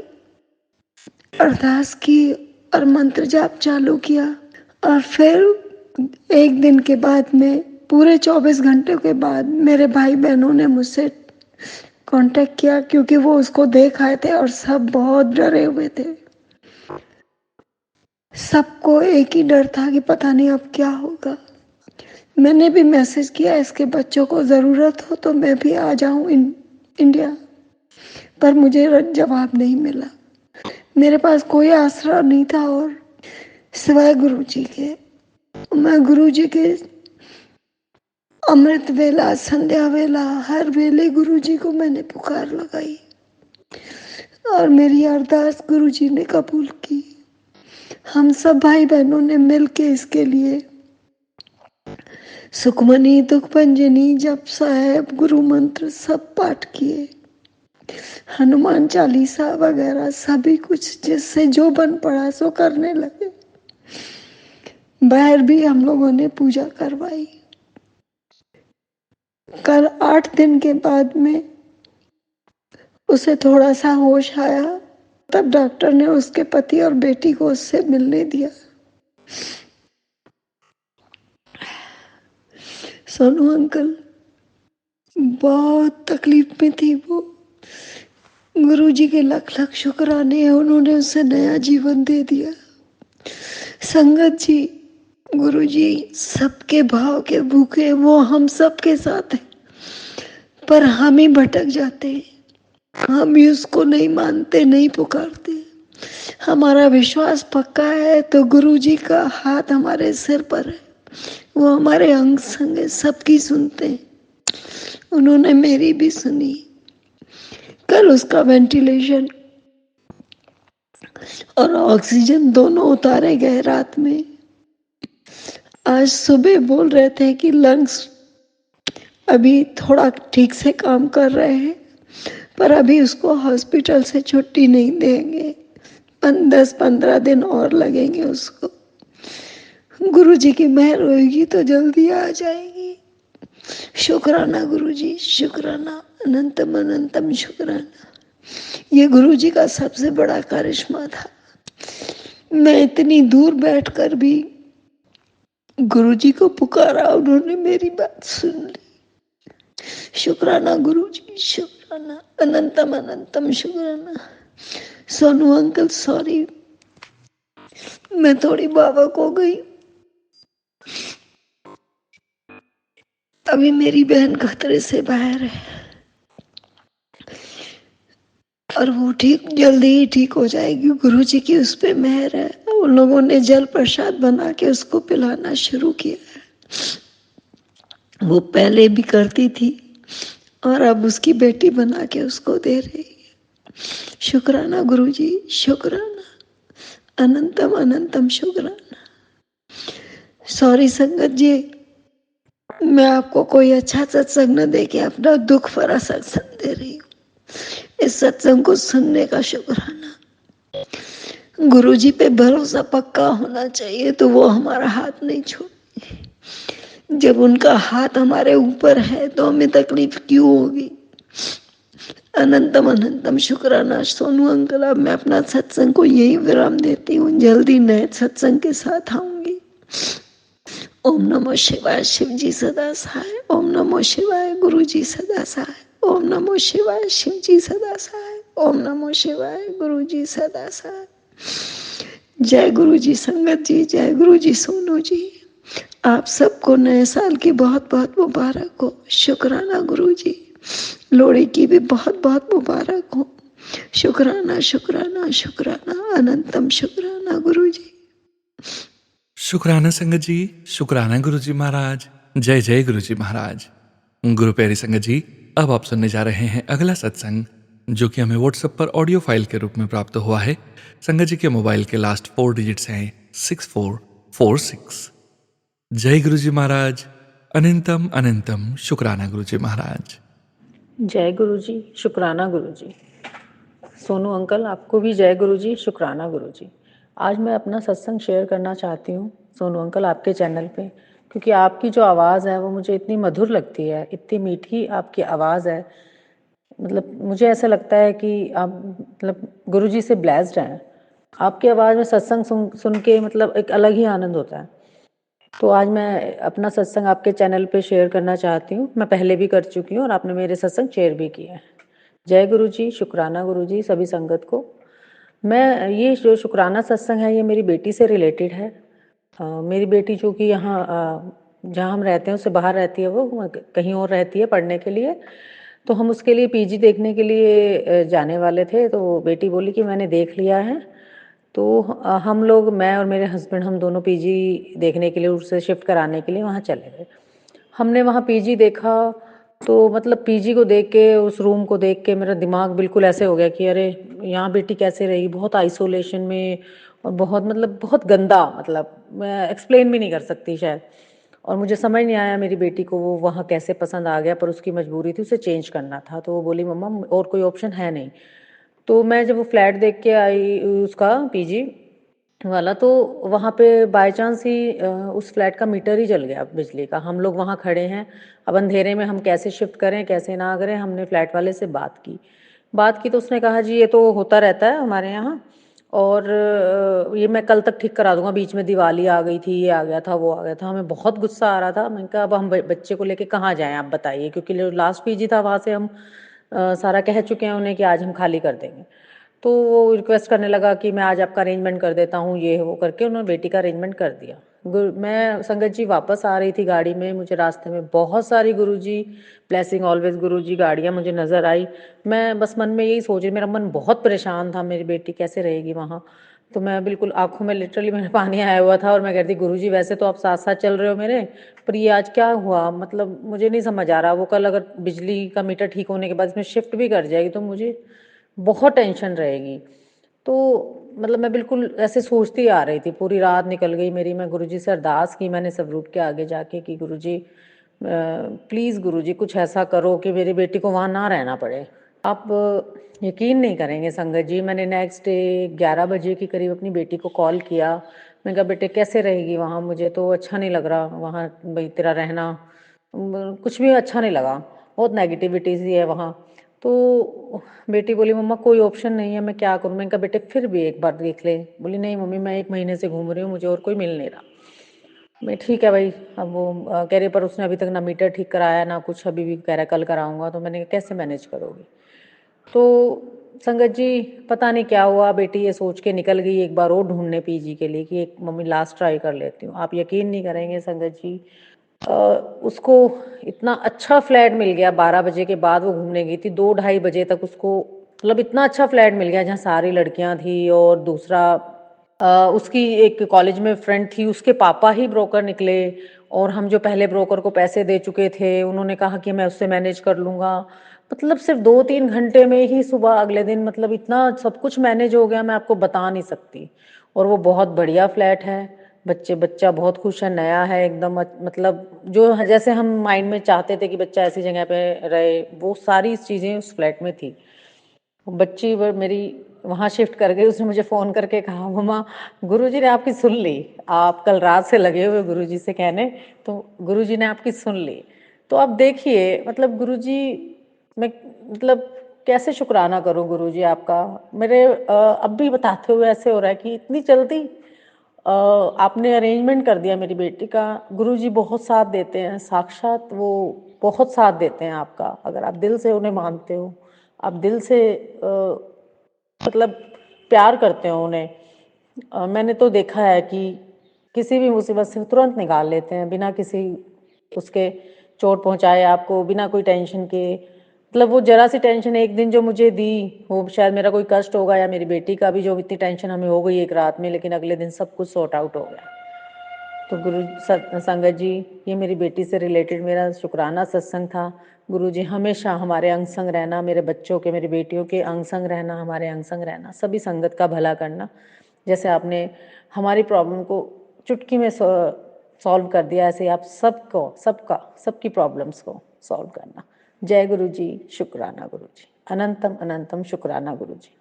अरदास की और मंत्र जाप चालू किया। और फिर एक दिन के बाद में पूरे 24 घंटे के बाद मेरे भाई बहनों ने मुझसे कांटेक्ट किया, क्योंकि वो उसको देख आए थे और सब बहुत डरे हुए थे। सबको एक ही डर था कि पता नहीं अब क्या होगा। मैंने भी मैसेज किया, इसके बच्चों को ज़रूरत हो तो मैं भी आ जाऊं इंडिया, पर मुझे जवाब नहीं मिला। मेरे पास कोई आसरा नहीं था और सिवाय गुरुजी के। मैं गुरुजी के अमृत वेला, संध्या वेला, हर वेले गुरुजी को मैंने पुकार लगाई और मेरी अरदास गुरुजी ने कबूल की। हम सब भाई बहनों ने मिलके इसके लिए सुखमनी, दुखभंजनी, जप साहेब, गुरु मंत्र सब पाठ किए, हनुमान चालीसा वगैरह सभी कुछ जिससे जो बन पड़ा सो करने लगे। बाहर भी हम लोगों ने पूजा करवाई। कल 8 दिन के बाद में उसे थोड़ा सा होश आया, तब डॉक्टर ने उसके पति और बेटी को उससे मिलने दिया। सोनू अंकल बहुत तकलीफ में थी वो। गुरुजी के लख लख शुक्राने हैं, उन्होंने उसे नया जीवन दे दिया। संगत जी, गुरुजी सबके भाव के भूखे, वो हम सबके साथ हैं, पर हम ही भटक जाते हैं, हम ही उसको नहीं मानते, नहीं पुकारते। हमारा विश्वास पक्का है तो गुरुजी का हाथ हमारे सिर पर है, वो हमारे अंग संग है, सबकी सुनते हैं। उन्होंने मेरी भी सुनी। कल उसका वेंटिलेशन और ऑक्सीजन दोनों उतारे गए रात में। आज सुबह बोल रहे थे कि लंग्स अभी थोड़ा ठीक से काम कर रहे हैं, पर अभी उसको हॉस्पिटल से छुट्टी नहीं देंगे, 10-15 दिन और लगेंगे उसको। गुरुजी की मेहर होगी तो जल्दी आ जाएगी। शुक्राना गुरुजी, शुक्राना, अनंतम अनंतम शुक्राना। ये गुरुजी का सबसे बड़ा करिश्मा था। मैं इतनी दूर बैठकर भी गुरुजी को पुकारा, उन्होंने मेरी बात सुन ली। शुक्राना गुरुजी, शुक्राना, अनंतम अनंतम शुक्राना। सोनू अंकल सॉरी, मैं थोड़ी बावक हो गई। अभी मेरी बहन खतरे से बाहर है और वो ठीक जल्दी ही ठीक हो जाएगी। गुरुजी की उस पे मेहर है। उन लोगों ने जल प्रसाद बना के उसको पिलाना शुरू किया है। वो पहले भी करती थी और अब उसकी बेटी बना के उसको दे रही है। शुक्राना गुरुजी, शुक्राना, अनंतम अनंतम शुक्राना। सॉरी संगत जी, मैं आपको कोई अच्छा सत्संग न दे के अपना दुख भरा सत्संग दे रही हूँ। इस सत्संग को सुनने का शुक्राना। गुरुजी पे भरोसा पक्का होना चाहिए तो वो हमारा हाथ नहीं छोड़ेंगे। जब उनका हाथ हमारे ऊपर है तो हमें तकलीफ क्यों होगी। अनंतम अनंतम शुक्राना। सोनू अंकल, अब मैं अपना सत्संग को यही विराम देती हूँ। जल्दी नए सत्संग के साथ आऊंगी। ओम नमो शिवाय, शिव जी सदा सहाय। ओम नमो शिवाय, गुरु जी सदा सहाय। ओम नमो शिवाय, शिव जी सदा सहाय। ओम नमो शिवाय, गुरु जी सदा सहाय। जय गुरु जी संगत जी, जय गुरु जी सोनू जी। आप सबको नए साल की बहुत बहुत मुबारक हो। शुक्राना गुरु जी, लोहड़ी की भी बहुत बहुत मुबारक हो। शुक्राना शुक्राना शुक्राना, अनंतम शुक्राना गुरु जी। शुक्राना संगत जी, शुक्राना गुरुजी महाराज। जय जय गुरुजी महाराज। गुरु प्यारी संगत जी, अब आप सुनने जा रहे हैं अगला सत्संग, जो कि हमें व्हाट्सएप पर ऑडियो फाइल के रूप में प्राप्त हुआ है। संगत जी के मोबाइल के लास्ट 4 डिजिट्स हैं 6446। जय गुरुजी महाराज। अनंतम अनंतम शुक्राना गुरुजी महाराज। जय गुरु जी, शुक्राना गुरु जी। सोनू अंकल, आपको भी जय गुरु जी, शुक्राना गुरु जी। आज मैं अपना सत्संग शेयर करना चाहती हूँ सोनू अंकल आपके चैनल पे, क्योंकि आपकी जो आवाज़ है वो मुझे इतनी मधुर लगती है, इतनी मीठी आपकी आवाज़ है। मतलब मुझे ऐसा लगता है कि आप मतलब गुरुजी से ब्लेस्ड हैं। आपकी आवाज़ में सत्संग सुन सुन के मतलब एक अलग ही आनंद होता है। तो आज मैं अपना सत्संग आपके चैनल पे शेयर करना चाहती हूँ। मैं पहले भी कर चुकी हूँ और आपने मेरे सत्संग शेयर भी किए हैं। जय गुरु जी, शुक्राना गुरु जी, सभी संगत को। मैं ये जो शुक्राना सत्संग है, ये मेरी बेटी से रिलेटेड है। मेरी बेटी जो कि यहाँ जहाँ हम रहते हैं उससे बाहर रहती है, वो कहीं और रहती है पढ़ने के लिए। तो हम उसके लिए पीजी देखने के लिए जाने वाले थे, तो बेटी बोली कि मैंने देख लिया है। तो हम लोग, मैं और मेरे हस्बैंड, हम दोनों पीजी देखने के लिए, उसे शिफ्ट कराने के लिए वहाँ चले गए। हमने वहाँ पीजी देखा, तो मतलब पीजी को देख के, उस रूम को देख के मेरा दिमाग बिल्कुल ऐसे हो गया कि अरे यहाँ बेटी कैसे रहेगी, बहुत आइसोलेशन में और बहुत मतलब बहुत गंदा, मतलब मैं एक्सप्लेन भी नहीं कर सकती शायद। और मुझे समझ नहीं आया मेरी बेटी को वो वहाँ कैसे पसंद आ गया, पर उसकी मजबूरी थी, उसे चेंज करना था। तो वो बोली मम्मा और कोई ऑप्शन है नहीं। तो मैं जब वो फ्लैट देख के आई उसका पीजी वाला, तो वहाँ पे बाय चांस ही उस फ्लैट का मीटर ही जल गया बिजली का। हम लोग वहाँ खड़े हैं, अब अंधेरे में हम कैसे शिफ्ट करें कैसे ना करें। हमने फ्लैट वाले से बात की तो उसने कहा जी ये तो होता रहता है हमारे यहाँ, और ये मैं कल तक ठीक करा दूंगा, बीच में दिवाली आ गई थी, ये आ गया था वो आ गया था। हमें बहुत गुस्सा आ रहा था। मैंने कहा अब हम बच्चे को लेके कहाँ जाएं आप बताइए, क्योंकि लास्ट पीजी था वहाँ से हम सारा कह चुके हैं उन्हें कि आज हम खाली कर देंगे। तो वो रिक्वेस्ट करने लगा कि मैं आज आपका अरेंजमेंट कर देता हूँ, ये है वो करके उन्होंने बेटी का अरेंजमेंट कर दिया। मैं संगत जी वापस आ रही थी गाड़ी में, मुझे रास्ते में बहुत सारी गुरुजी ब्लेसिंग ऑलवेज गुरुजी गाड़ियाँ मुझे नज़र आई। मैं बस मन में यही सोच रही, मेरा मन बहुत परेशान था, मेरी बेटी कैसे रहेगी वहाँ। तो मैं बिल्कुल आंखों में लिटरली मेरे पानी आया हुआ था, और मैं कहती गुरुजी वैसे तो आप साथ साथ चल रहे हो मेरे, पर ये आज क्या हुआ, मतलब मुझे नहीं समझ आ रहा। वो कल अगर बिजली का मीटर ठीक होने के बाद इसमें शिफ्ट भी कर जाएगी तो मुझे बहुत टेंशन रहेगी। तो मतलब मैं बिल्कुल ऐसे सोचती आ रही थी, पूरी रात निकल गई मेरी। मैं गुरुजी से अरदास की मैंने स्वरूप के आगे जाके कि गुरुजी प्लीज़ गुरुजी कुछ ऐसा करो कि मेरी बेटी को वहाँ ना रहना पड़े। आप यकीन नहीं करेंगे संगत जी, मैंने नेक्स्ट डे 11 बजे के करीब अपनी बेटी को कॉल किया। मैं कहा बेटे कैसे रहेगी वहाँ, मुझे तो अच्छा नहीं लग रहा वहाँ भाई तेरा रहना, कुछ भी अच्छा नहीं लगा, बहुत नेगेटिविटी सी है वहाँ। तो बेटी बोली मम्मा कोई ऑप्शन नहीं है, मैं क्या करूँ। मैंने कहा बेटे फिर भी एक बार देख ले। बोली नहीं मम्मी मैं 1 महीने से घूम रही हूँ, मुझे और कोई मिल नहीं रहा। मैं ठीक है भाई। अब वो कह रहे पर उसने अभी तक ना मीटर ठीक कराया ना कुछ, अभी भी कह रहा है कल कराऊंगा। तो मैंने कहा कैसे मैनेज करोगी। तो संगत जी पता नहीं क्या हुआ, बेटी ये सोच के निकल गई एक बार और ढूंढने पीजी के लिए कि एक मम्मी लास्ट ट्राई कर लेती हूँ। आप यकीन नहीं करेंगे संगत जी, उसको इतना अच्छा फ्लैट मिल गया। 12 बजे के बाद वो घूमने गई थी, 2-2:30 बजे तक उसको मतलब इतना अच्छा फ्लैट मिल गया जहाँ सारी लड़कियां थी। और दूसरा उसकी एक कॉलेज में फ्रेंड थी, उसके पापा ही ब्रोकर निकले, और हम जो पहले ब्रोकर को पैसे दे चुके थे उन्होंने कहा कि मैं उससे मैनेज कर लूँगा। मतलब सिर्फ 2-3 घंटे में ही सुबह अगले दिन मतलब इतना सब कुछ मैनेज हो गया, मैं आपको बता नहीं सकती। और वो बहुत बढ़िया फ्लैट है, बच्चा बहुत खुश है, नया है एकदम। मतलब जो जैसे हम माइंड में चाहते थे कि बच्चा ऐसी जगह पे रहे, वो सारी चीज़ें उस फ्लैट में थी। बच्ची मेरी वहाँ शिफ्ट कर गई, उसने मुझे फ़ोन करके कहा मम्मा गुरुजी ने आपकी सुन ली, आप कल रात से लगे हुए गुरुजी से कहने, तो गुरुजी ने आपकी सुन ली। तो आप देखिए मतलब गुरुजी, मैं मतलब कैसे शुक्राना करूँ गुरुजी आपका। मेरे अब भी बताते हुए ऐसे हो रहा है कि इतनी जल्दी आपने अरेंजमेंट कर दिया मेरी बेटी का। गुरुजी बहुत साथ देते हैं, साक्षात वो बहुत साथ देते हैं आपका, अगर आप दिल से उन्हें मानते हो, आप दिल से मतलब प्यार करते हो उन्हें। मैंने तो देखा है कि किसी भी मुसीबत से तुरंत निकाल लेते हैं बिना किसी उसके चोट पहुंचाए आपको, बिना कोई टेंशन के। मतलब वो जरा सी टेंशन एक दिन जो मुझे दी, वो शायद मेरा कोई कष्ट होगा या मेरी बेटी का भी, जो इतनी टेंशन हमें हो गई एक रात में, लेकिन अगले दिन सब कुछ सॉर्ट आउट हो गया। तो संगत जी, ये मेरी बेटी से रिलेटेड मेरा शुक्राना सत्संग था। गुरु जी हमेशा हमारे अंग संग रहना, मेरे बच्चों के मेरी बेटियों के अंग संग रहना, हमारे अंग संग रहना, सभी संगत का भला करना। जैसे आपने हमारी प्रॉब्लम को चुटकी में सॉल्व कर दिया, ऐसे आप सबकी प्रॉब्लम्स को सॉल्व करना। जय गुरु जी, शुक्राना गुरु जी, अनंतम अनंतम शुक्राना गुरु जी।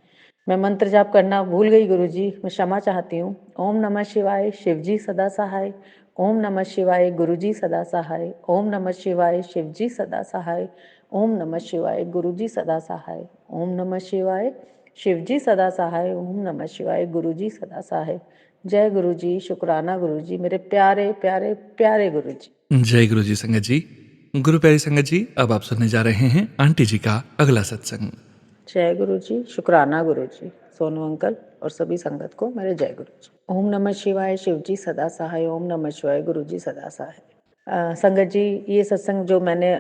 मैं मंत्र जाप करना भूल गई गुरुजी, मैं क्षमा चाहती हूँ। ओम नमः शिवाय, शिवजी सदा सहाय। ओम नमः शिवाय, गुरुजी सदा सहाय। ओम नमः शिवाय, शिवजी सदा सहाय। ओम नमः शिवाय, गुरुजी सदा सहाय। ओम नमः शिवाय, शिवजी सदा सहाय। ओम नमः शिवाय, गुरुजी सदा सहाय। जय गुरुजी, शुक्राना गुरुजी, मेरे प्यारे प्यारे प्यारे गुरुजी। जय गुरु जी संगत जी। गुरु प्यारी संगत जी, अब आप सुनने जा रहे हैं आंटी जी का अगला सत्संग। जय गुरु जी, शुक्राना गुरु जी, सोनू अंकल और सभी संगत को मेरे जय गुरु जी। ओम नमः शिवाय, शिवजी सदा सहाय। ओम नमः शिवाय, गुरु जी सदा सहाय। संगत जी, ये सत्संग जो मैंने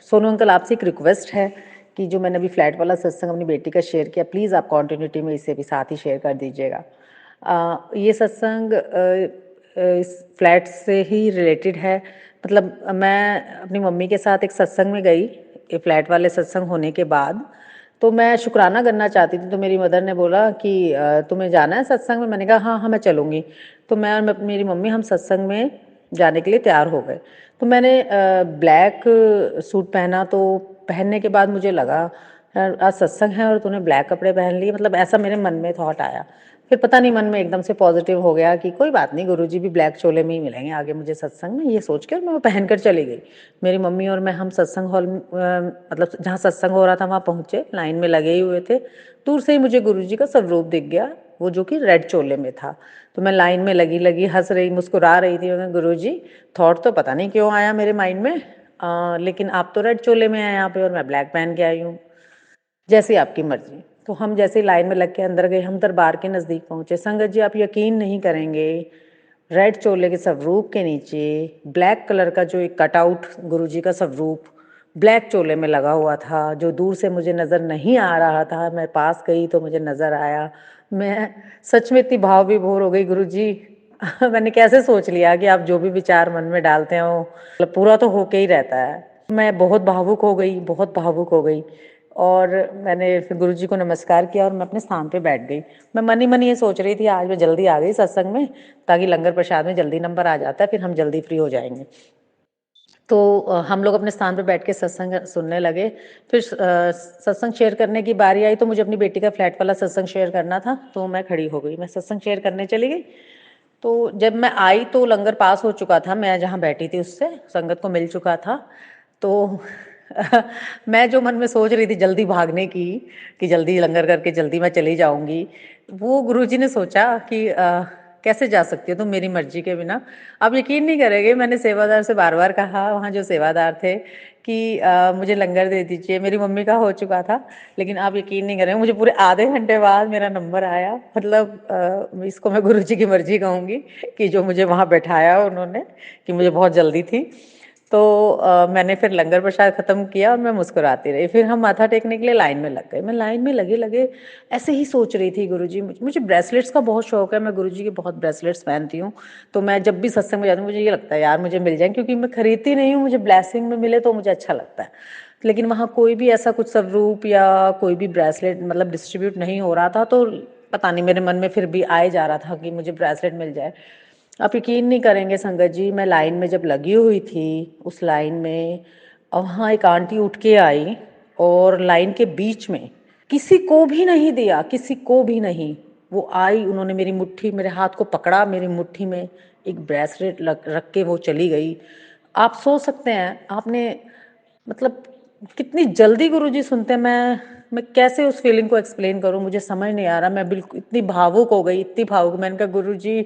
सोनू अंकल आपसे एक रिक्वेस्ट है कि जो मैंने अभी फ्लैट वाला सत्संग अपनी बेटी का शेयर किया, प्लीज़ आप कॉन्टिन्यूटी में इसे भी साथ ही शेयर कर दीजिएगा। ये सत्संग इस फ्लैट से ही रिलेटेड है। मतलब मैं अपनी मम्मी के साथ एक सत्संग में गई, ये फ्लैट वाले सत्संग होने के बाद, तो मैं शुक्राना करना चाहती थी। तो मेरी मदर ने बोला कि तुम्हें जाना है सत्संग में? मैंने कहा हाँ हाँ मैं चलूँगी। तो मैं और मेरी मम्मी हम सत्संग में जाने के लिए तैयार हो गए। तो मैंने ब्लैक सूट पहना, तो पहनने के बाद मुझे लगा यार आज सत्संग है और तूने ब्लैक कपड़े पहन लिए, मतलब ऐसा मेरे मन में थॉट आया। फिर पता नहीं मन में एकदम से पॉजिटिव हो गया कि कोई बात नहीं, गुरुजी भी ब्लैक चोले में ही मिलेंगे आगे मुझे सत्संग में, ये सोच कर मैं वो पहन कर चली गई। मेरी मम्मी और मैं हम सत्संग हॉल मतलब जहाँ सत्संग हो रहा था वहाँ पहुँचे, लाइन में लगे ही हुए थे। दूर से ही मुझे गुरुजी का स्वरूप दिख गया, वो जो कि रेड चोले में था। तो मैं लाइन में लगी लगी हंस रही मुस्कुरा रही थी। मैं गुरुजी, थॉट तो पता नहीं क्यों आया मेरे माइंड में, लेकिन आप तो रेड चोले में हैं यहाँ पे और मैं ब्लैक पहन के आई हूँ, जैसी आपकी मर्जी। तो हम जैसे ही लाइन में लग के अंदर गए, हम दरबार के नज़दीक पहुँचे। संगत जी, आप यकीन नहीं करेंगे, रेड चोले के स्वरूप के नीचे ब्लैक कलर का जो एक कटआउट गुरुजी का स्वरूप ब्लैक चोले में लगा हुआ था, जो दूर से मुझे नज़र नहीं आ रहा था, मैं पास गई तो मुझे नज़र आया। मैं सच में इतनी भाव विभोर हो गई, गुरुजी मैंने कैसे सोच लिया कि आप जो भी विचार मन में डालते हो मतलब पूरा तो होके ही रहता है। मैं बहुत भावुक हो गई, बहुत भावुक हो गई। और मैंने फिर गुरुजी को नमस्कार किया और मैं अपने स्थान पे बैठ गई। मैं मन ही मन ये सोच रही थी आज मैं जल्दी आ गई सत्संग में, ताकि लंगर प्रसाद में जल्दी नंबर आ जाता है, फिर हम जल्दी फ्री हो जाएंगे। तो हम लोग अपने स्थान पे बैठ के सत्संग सुनने लगे। फिर सत्संग शेयर करने की बारी आई, तो मुझे अपनी बेटी का फ्लैट वाला सत्संग शेयर करना था, तो मैं खड़ी हो गई, मैं सत्संग शेयर करने चली गई। तो जब मैं आई तो लंगर पास हो चुका था, मैं जहाँ बैठी थी उससे संगत को मिल चुका था। तो मैं जो मन में सोच रही थी जल्दी भागने की, कि जल्दी लंगर करके जल्दी मैं चली जाऊंगी, वो गुरुजी ने सोचा कि कैसे जा सकती हो तुम मेरी मर्जी के बिना। आप यकीन नहीं करेंगे, मैंने सेवादार से बार बार कहा, वहाँ जो सेवादार थे, कि मुझे लंगर दे दीजिए। मेरी मम्मी का हो चुका था, लेकिन आप यकीन नहीं करेंगे, मुझे पूरे आधे घंटे बाद मेरा नंबर आया। मतलब इसको मैं गुरुजी की मर्जी कहूँगी कि जो मुझे वहाँ बैठाया उन्होंने, कि मुझे बहुत जल्दी थी। तो मैंने फिर लंगर प्रसाद ख़त्म किया और मैं मुस्कुराती रही। फिर हम माथा टेकने के लिए लाइन में लग गए। मैं लाइन में लगे लगे ऐसे ही सोच रही थी, गुरुजी मुझे ब्रेसलेट्स का बहुत शौक है, मैं गुरुजी के बहुत ब्रेसलेट्स पहनती हूँ। तो मैं जब भी सत्संग में जाती हूँ मुझे ये लगता है यार मुझे मिल जाए, क्योंकि मैं खरीदती नहीं हूँ, मुझे ब्लेसिंग में मिले तो मुझे अच्छा लगता है। लेकिन वहाँ कोई भी ऐसा कुछ स्वरूप या कोई भी ब्रेसलेट मतलब डिस्ट्रीब्यूट नहीं हो रहा था, तो पता नहीं मेरे मन में फिर भी आए जा रहा था कि मुझे ब्रेसलेट मिल जाए। आप यकीन नहीं करेंगे संगत जी, मैं लाइन में जब लगी हुई थी उस लाइन में, वहाँ एक आंटी उठ के आई और लाइन के बीच में किसी को भी नहीं दिया, किसी को भी नहीं, वो आई, उन्होंने मेरी मुट्ठी मेरे हाथ को पकड़ा, मेरी मुट्ठी में एक ब्रेसलेट रख के वो चली गई। आप सोच सकते हैं आपने मतलब कितनी जल्दी गुरुजी सुनते हैं। मैं कैसे उस फीलिंग को एक्सप्लेन करूं, मुझे समझ नहीं आ रहा। मैं बिल्कुल इतनी भावुक हो गई, इतनी भावुक। मैंने कहा गुरुजी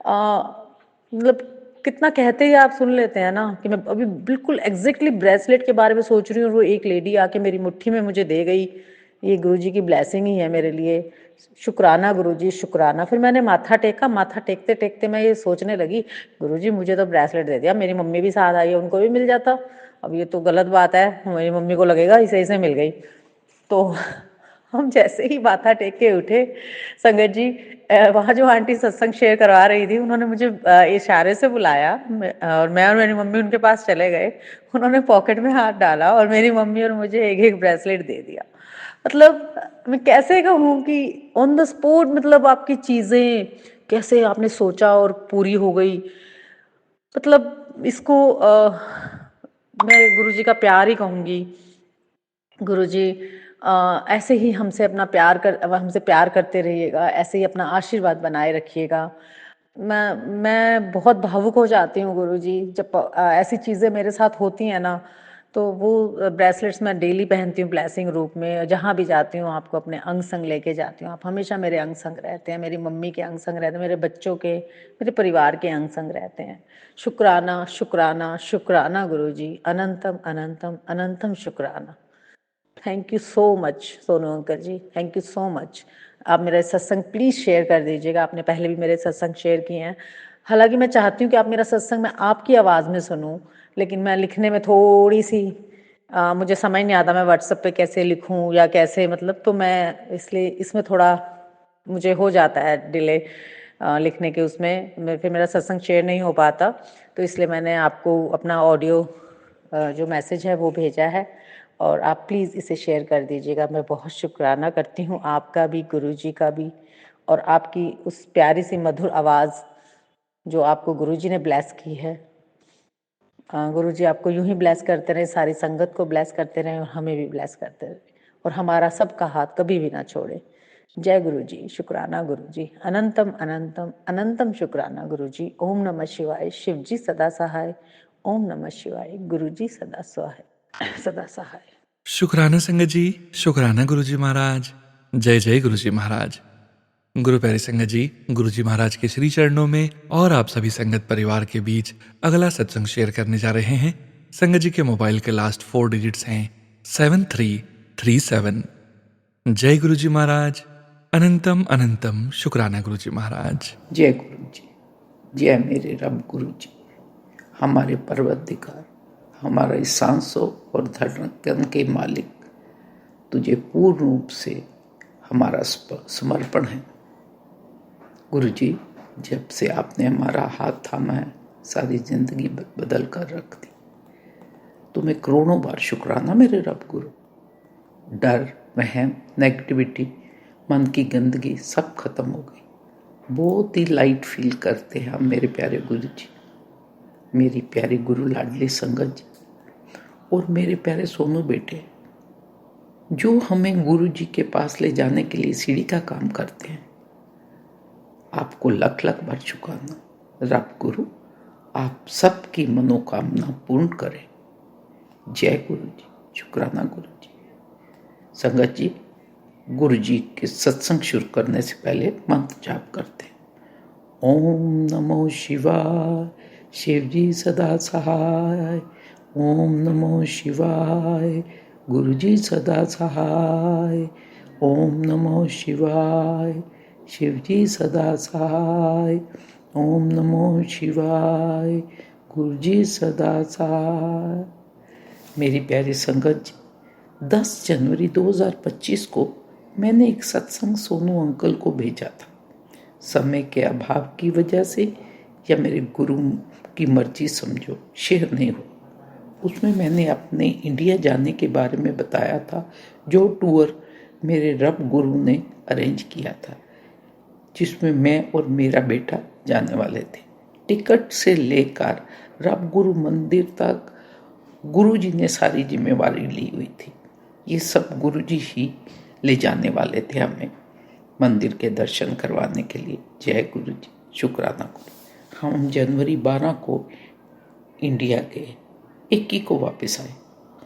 मतलब कितना कहते ही आप सुन लेते हैं ना, कि मैं अभी बिल्कुल एग्जैक्टली ब्रेसलेट के बारे में सोच रही हूँ और वो एक लेडी आके मेरी मुट्ठी में मुझे दे गई। ये गुरुजी की ब्लेसिंग ही है मेरे लिए। शुक्राना गुरुजी, शुक्राना। फिर मैंने माथा टेका, माथा टेकते टेकते मैं ये सोचने लगी, गुरुजी मुझे तो ब्रेसलेट दे दिया, मेरी मम्मी भी साथ आई है, उनको भी मिल जाता। अब ये तो गलत बात है, मेरी मम्मी को लगेगा इसे इसे मिल गई। तो हम जैसे ही माथा टेक के उठे संगत जी, वहाँ जो आंटी सत्संग शेयर करवा रही थी उन्होंने मुझे इशारे से बुलाया, और मैं और मेरी मम्मी उनके पास चले गए। उन्होंने पॉकेट में हाथ डाला और मेरी मम्मी और मुझे एक एक ब्रेसलेट दे दिया। मतलब मैं कैसे कहूँ कि ऑन द स्पॉट, मतलब आपकी चीज़ें कैसे आपने सोचा और पूरी हो गई। मतलब इसको मैं गुरुजी का प्यार ही कहूँगी। गुरुजी ऐसे ही हमसे प्यार करते रहिएगा, ऐसे ही अपना आशीर्वाद बनाए रखिएगा। मैं बहुत भावुक हो जाती हूँ गुरुजी, जब ऐसी चीज़ें मेरे साथ होती हैं ना, तो वो ब्रेसलेट्स मैं डेली पहनती हूँ ब्लेसिंग रूप में। जहाँ भी जाती हूँ आपको अपने अंग संग लेके जाती हूँ। आप हमेशा मेरे अंग संग रहते हैं, मेरी मम्मी के अंग संग रहते हैं, मेरे बच्चों के, मेरे परिवार के अंग संग रहते हैं। शुक्राना शुक्राना शुक्राना गुरुजी, अनंतम अनंतम अनंतम शुक्राना। Thank you so much Sonu uncle ji, thank you so much. आप मेरा सत्संग प्लीज़ शेयर कर दीजिएगा। आपने पहले भी मेरे सत्संग शेयर किए हैं। हालांकि मैं चाहती हूँ कि आप मेरा सत्संग मैं आपकी आवाज़ में सुनूं, लेकिन मैं लिखने में थोड़ी सी मुझे समझ नहीं आता मैं व्हाट्सएप पे कैसे लिखूं या कैसे, मतलब तो मैं इसलिए इसमें थोड़ा मुझे हो जाता है डिले लिखने के उसमें, फिर मेरा सत्संग शेयर नहीं हो पाता। तो इसलिए मैंने आपको अपना ऑडियो जो मैसेज है वो भेजा है, और आप प्लीज़ इसे शेयर कर दीजिएगा। मैं बहुत शुक्राना करती हूँ आपका भी, गुरुजी का भी, और आपकी उस प्यारी सी मधुर आवाज़ जो आपको गुरुजी ने ब्लेस की है। गुरुजी आपको यूं ही ब्लेस करते रहे, सारी संगत को ब्लेस करते रहे, और हमें भी ब्लेस करते रहे, और हमारा सबका हाथ कभी भी ना छोड़े। जय गुरुजी, शुक्राना गुरुजी, अनंतम अनंतम अनंतम शुक्राना गुरुजी। ओम नमः शिवाय, शिवजी सदा सहाय। ओम नमः शिवाय, गुरुजी सदा सहाय, सदा सहाय। शुक्राना संगत जी, शुक्राना गुरुजी महाराज। जय जय गुरुजी महाराज। गुरु प्यारी संगत जी, गुरुजी महाराज के श्री चरणों में और आप सभी संगत परिवार के बीच अगला सत्संग शेयर करने जा रहे हैं। संगत जी के मोबाइल के लास्ट 4 डिजिट्स हैं 7337। जय गुरुजी महाराज, अनंतम अनंतम शुक्राना गुरुजी महाराज। जय गुरु जी, जय मेरे रब गुरु जी, हमारे परवरदिगार, हमारा इस सांसों और धड़कन के मालिक, तुझे पूर्ण रूप से हमारा समर्पण है। गुरु जी, जब से आपने हमारा हाथ थामा है, सारी जिंदगी बदल कर रख दी। तुम्हें करोड़ों बार शुक्राना मेरे रब गुरु। डर, वहम, नेगेटिविटी, मन की गंदगी सब खत्म हो गई। बहुत ही लाइट फील करते हैं हम मेरे प्यारे गुरु जी, मेरी प्यारी गुरु लाडली संगत जी, और मेरे प्यारे सोनू बेटे, जो हमें गुरु जी के पास ले जाने के लिए सीढ़ी का काम करते हैं। आपको लख लख बार शुक्राना रब गुरु, आप सबकी मनोकामना पूर्ण करें। जय गुरु जी, शुक्राना गुरु जी। संगत जी, गुरु जी के सत्संग शुरू करने से पहले मंत्र जाप करते हैं। ओम नमो शिवाय, शिव जी सदा सहाय। ओम नमो शिवाय, गुरु जी सदा सहाय। ओम नमो शिवाय, शिव जी सदा सहाय। ओम नमो शिवाय, गुरु जी सदा सहाय। मेरी प्यारी संगत जी, 10 जनवरी 2025 को मैंने एक सत्संग सोनू अंकल को भेजा था। समय के अभाव की वजह से या मेरे गुरु की मर्जी समझो शेयर नहीं हो। उसमें मैंने अपने इंडिया जाने के बारे में बताया था, जो टूर मेरे रब गुरु ने अरेंज किया था, जिसमें मैं और मेरा बेटा जाने वाले थे। टिकट से लेकर रब गुरु मंदिर तक गुरु जी ने सारी जिम्मेवारी ली हुई थी। ये सब गुरु जी ही ले जाने वाले थे हमें मंदिर के दर्शन करवाने के लिए। जय गुरु जी, शुक्राना गुरु। हम जनवरी 12 को इंडिया गए, 21 को वापस आए।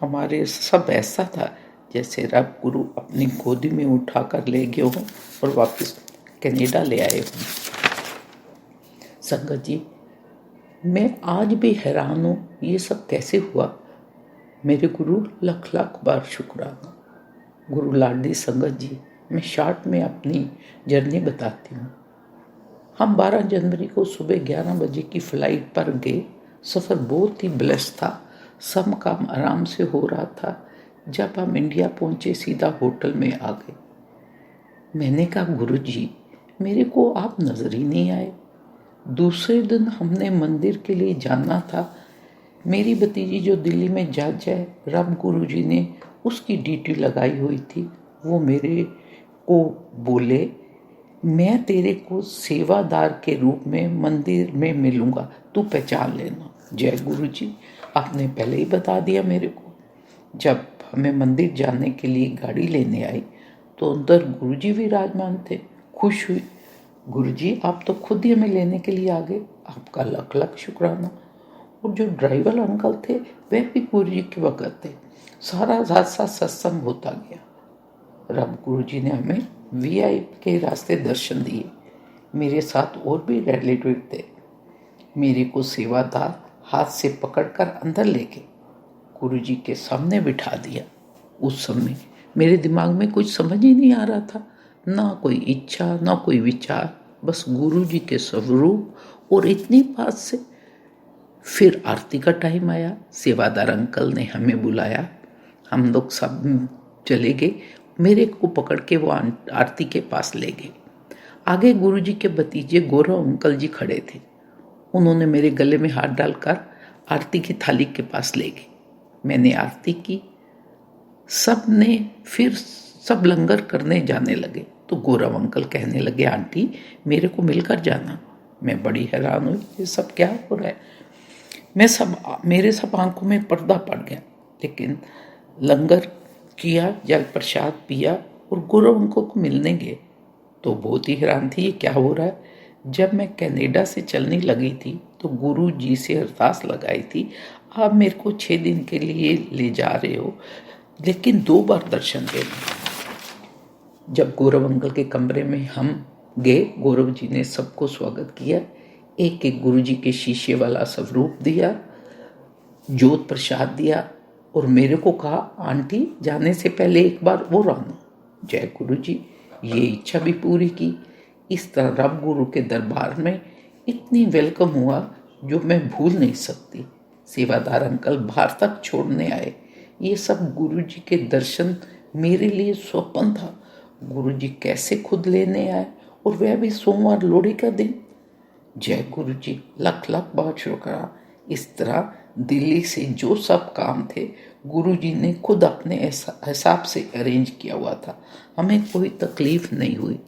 हमारे सब ऐसा था जैसे रब गुरु अपनी गोदी में उठाकर ले गए हों और वापस कनाडा ले आए हों। संगत जी, मैं आज भी हैरान हूँ ये सब कैसे हुआ। मेरे गुरु लख लाख बार शुक्राना। गुरु लाडली संगत जी, मैं शॉर्ट में अपनी जर्नी बताती हूँ। हम 12 जनवरी को सुबह 11 बजे की फ़्लाइट पर गए। सफ़र बहुत ही ब्लेस्ड था, सब काम आराम से हो रहा था। जब हम इंडिया पहुँचे, सीधा होटल में आ गए। मैंने कहा, गुरु जी, मेरे को आप नज़र ही नहीं आए। दूसरे दिन हमने मंदिर के लिए जाना था। मेरी भतीजी जो दिल्ली में जज है, रब गुरु जी ने उसकी ड्यूटी लगाई हुई थी। वो मेरे को बोले, मैं तेरे को सेवादार के रूप में मंदिर में मिलूँगा, तू पहचान लेना। जय गुरु जी, आपने पहले ही बता दिया मेरे को। जब हमें मंदिर जाने के लिए गाड़ी लेने आई तो अंदर गुरुजी विराजमान थे। खुश हुई, गुरुजी आप तो खुद ही हमें लेने के लिए आ गए, आपका लख लख शुक्राना। और जो ड्राइवर अंकल थे वह भी गुरुजी के वक्त थे। सारा रास्ता सत्संग होता गया। रब गुरुजी ने हमें वीआईपी के रास्ते दर्शन दिए। मेरे साथ और भी रिलेटिव थे। मेरे को सेवादार हाथ से पकड़कर अंदर लेके गुरुजी के सामने बिठा दिया। उस समय मेरे दिमाग में कुछ समझ ही नहीं आ रहा था, ना कोई इच्छा ना कोई विचार, बस गुरुजी के स्वरूप और इतनी बात से। फिर आरती का टाइम आया, सेवादार अंकल ने हमें बुलाया, हम लोग सब चले गए। मेरे को पकड़ के वो आरती के पास ले गए। आगे गुरुजी के भतीजे गौरव अंकल जी खड़े थे। उन्होंने मेरे गले में हाथ डालकर आरती की थाली के पास ले गए। मैंने आरती की, सब लंगर करने जाने लगे तो गौरव अंकल कहने लगे, आंटी मेरे को मिलकर जाना। मैं बड़ी हैरान हुई, ये सब क्या हो रहा है। मेरे सब आंखों में पर्दा पड़ गया। लेकिन लंगर किया, जल प्रसाद पिया और गौरव अंकल को मिलने गए तो बहुत ही हैरान थी, ये क्या हो रहा है। जब मैं कनाडा से चलने लगी थी तो गुरु जी से अरदास लगाई थी, आप मेरे को 6 दिन के लिए ले जा रहे हो, लेकिन 2 बार दर्शन देना। जब गौरव अंकल के कमरे में हम गए, गौरव जी ने सबको स्वागत किया। एक एक गुरु जी के शीशे वाला स्वरूप दिया, जोत प्रसाद दिया और मेरे को कहा, आंटी जाने से पहले एक बार और आना। जय गुरु जी, ये इच्छा भी पूरी की। इस तरह रब गुरु के दरबार में इतनी वेलकम हुआ जो मैं भूल नहीं सकती। सेवादार अंकल बाहर तक छोड़ने आए। ये सब गुरु जी के दर्शन मेरे लिए स्वप्न था। गुरु जी कैसे खुद लेने आए और वह भी सोमवार लोहड़ी का दिन। जय गुरु जी, लख लख बार शुक्राना। इस तरह दिल्ली से जो सब काम थे गुरु जी ने खुद अपने हिसाब से अरेंज किया हुआ था। हमें कोई तकलीफ नहीं हुई।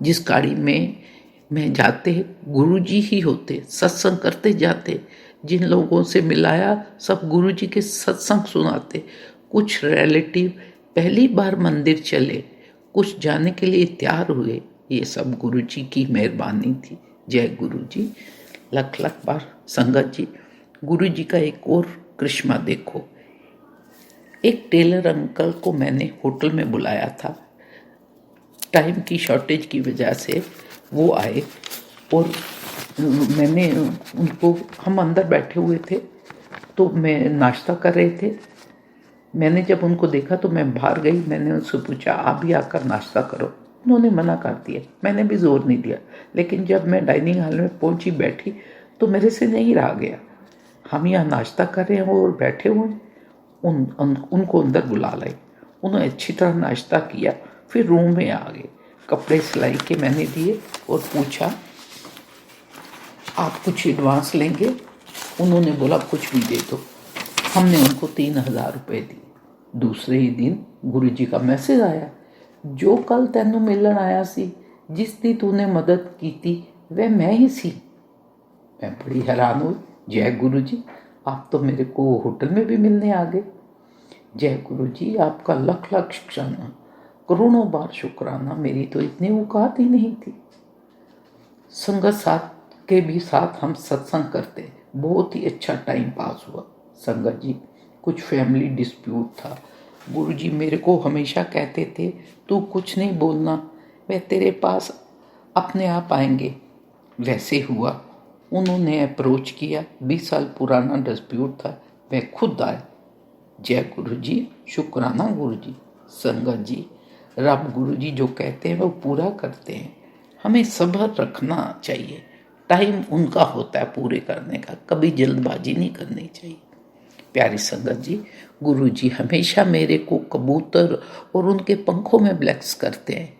जिस गाड़ी में मैं जाते गुरु जी ही होते, सत्संग करते जाते। जिन लोगों से मिलाया सब गुरु जी के सत्संग सुनाते। कुछ रिलेटिव पहली बार मंदिर चले, कुछ जाने के लिए तैयार हुए। ये सब गुरु जी की मेहरबानी थी। जय गुरु जी, लख लख बार संगत जी। गुरु जी का एक और करिश्मा देखो। एक टेलर अंकल को मैंने होटल में बुलाया था। टाइम की शॉर्टेज की वजह से वो आए और मैंने उनको, हम अंदर बैठे हुए थे तो मैं नाश्ता कर रहे थे। मैंने जब उनको देखा तो मैं बाहर गई। मैंने उनसे पूछा, आप भी आकर नाश्ता करो। उन्होंने मना कर दिया। मैंने भी जोर नहीं दिया। लेकिन जब मैं डाइनिंग हॉल में पहुंची, बैठी, तो मेरे से नहीं रहा गया। हम यहाँ नाश्ता कर रहे हैं और बैठे हुए। उनको अंदर बुला लाए। उन्होंने अच्छी तरह नाश्ता किया, फिर रूम में आ गए। कपड़े सिलाई के मैंने दिए और पूछा, आप कुछ एडवांस लेंगे? उन्होंने बोला कुछ भी दे दो। हमने उनको 3000 रुपये दिए। दूसरे ही दिन गुरु जी का मैसेज आया, जो कल तेनू मिलन आया सी, जिसकी तूने मदद की थी, वह मैं ही सी। मैं बड़ी हैरान हुई। जय गुरु जी, आप तो मेरे को होटल में भी मिलने आ गए। जय गुरु जी, आपका लख लख शुक्राना, करोड़ों बार शुक्राना। मेरी तो इतनी औकात ही नहीं थी। संगत साथ के भी साथ हम सत्संग करते, बहुत ही अच्छा टाइम पास हुआ। संगत जी, कुछ फैमिली डिस्प्यूट था। गुरु जी मेरे को हमेशा कहते थे, तू कुछ नहीं बोलना, वह तेरे पास अपने आप आएंगे। वैसे हुआ। उन्होंने अप्रोच किया। 20 साल पुराना डिस्प्यूट था, वह खुद आए। जय गुरु जी, शुक्राना गुरु जी। संगत जी, रब गुरु जी जो कहते हैं वो पूरा करते हैं। हमें सब्र रखना चाहिए। टाइम उनका होता है पूरे करने का, कभी जल्दबाजी नहीं करनी चाहिए। प्यारी संगत जी, गुरु जी हमेशा मेरे को कबूतर और उनके पंखों में ब्लेस करते हैं।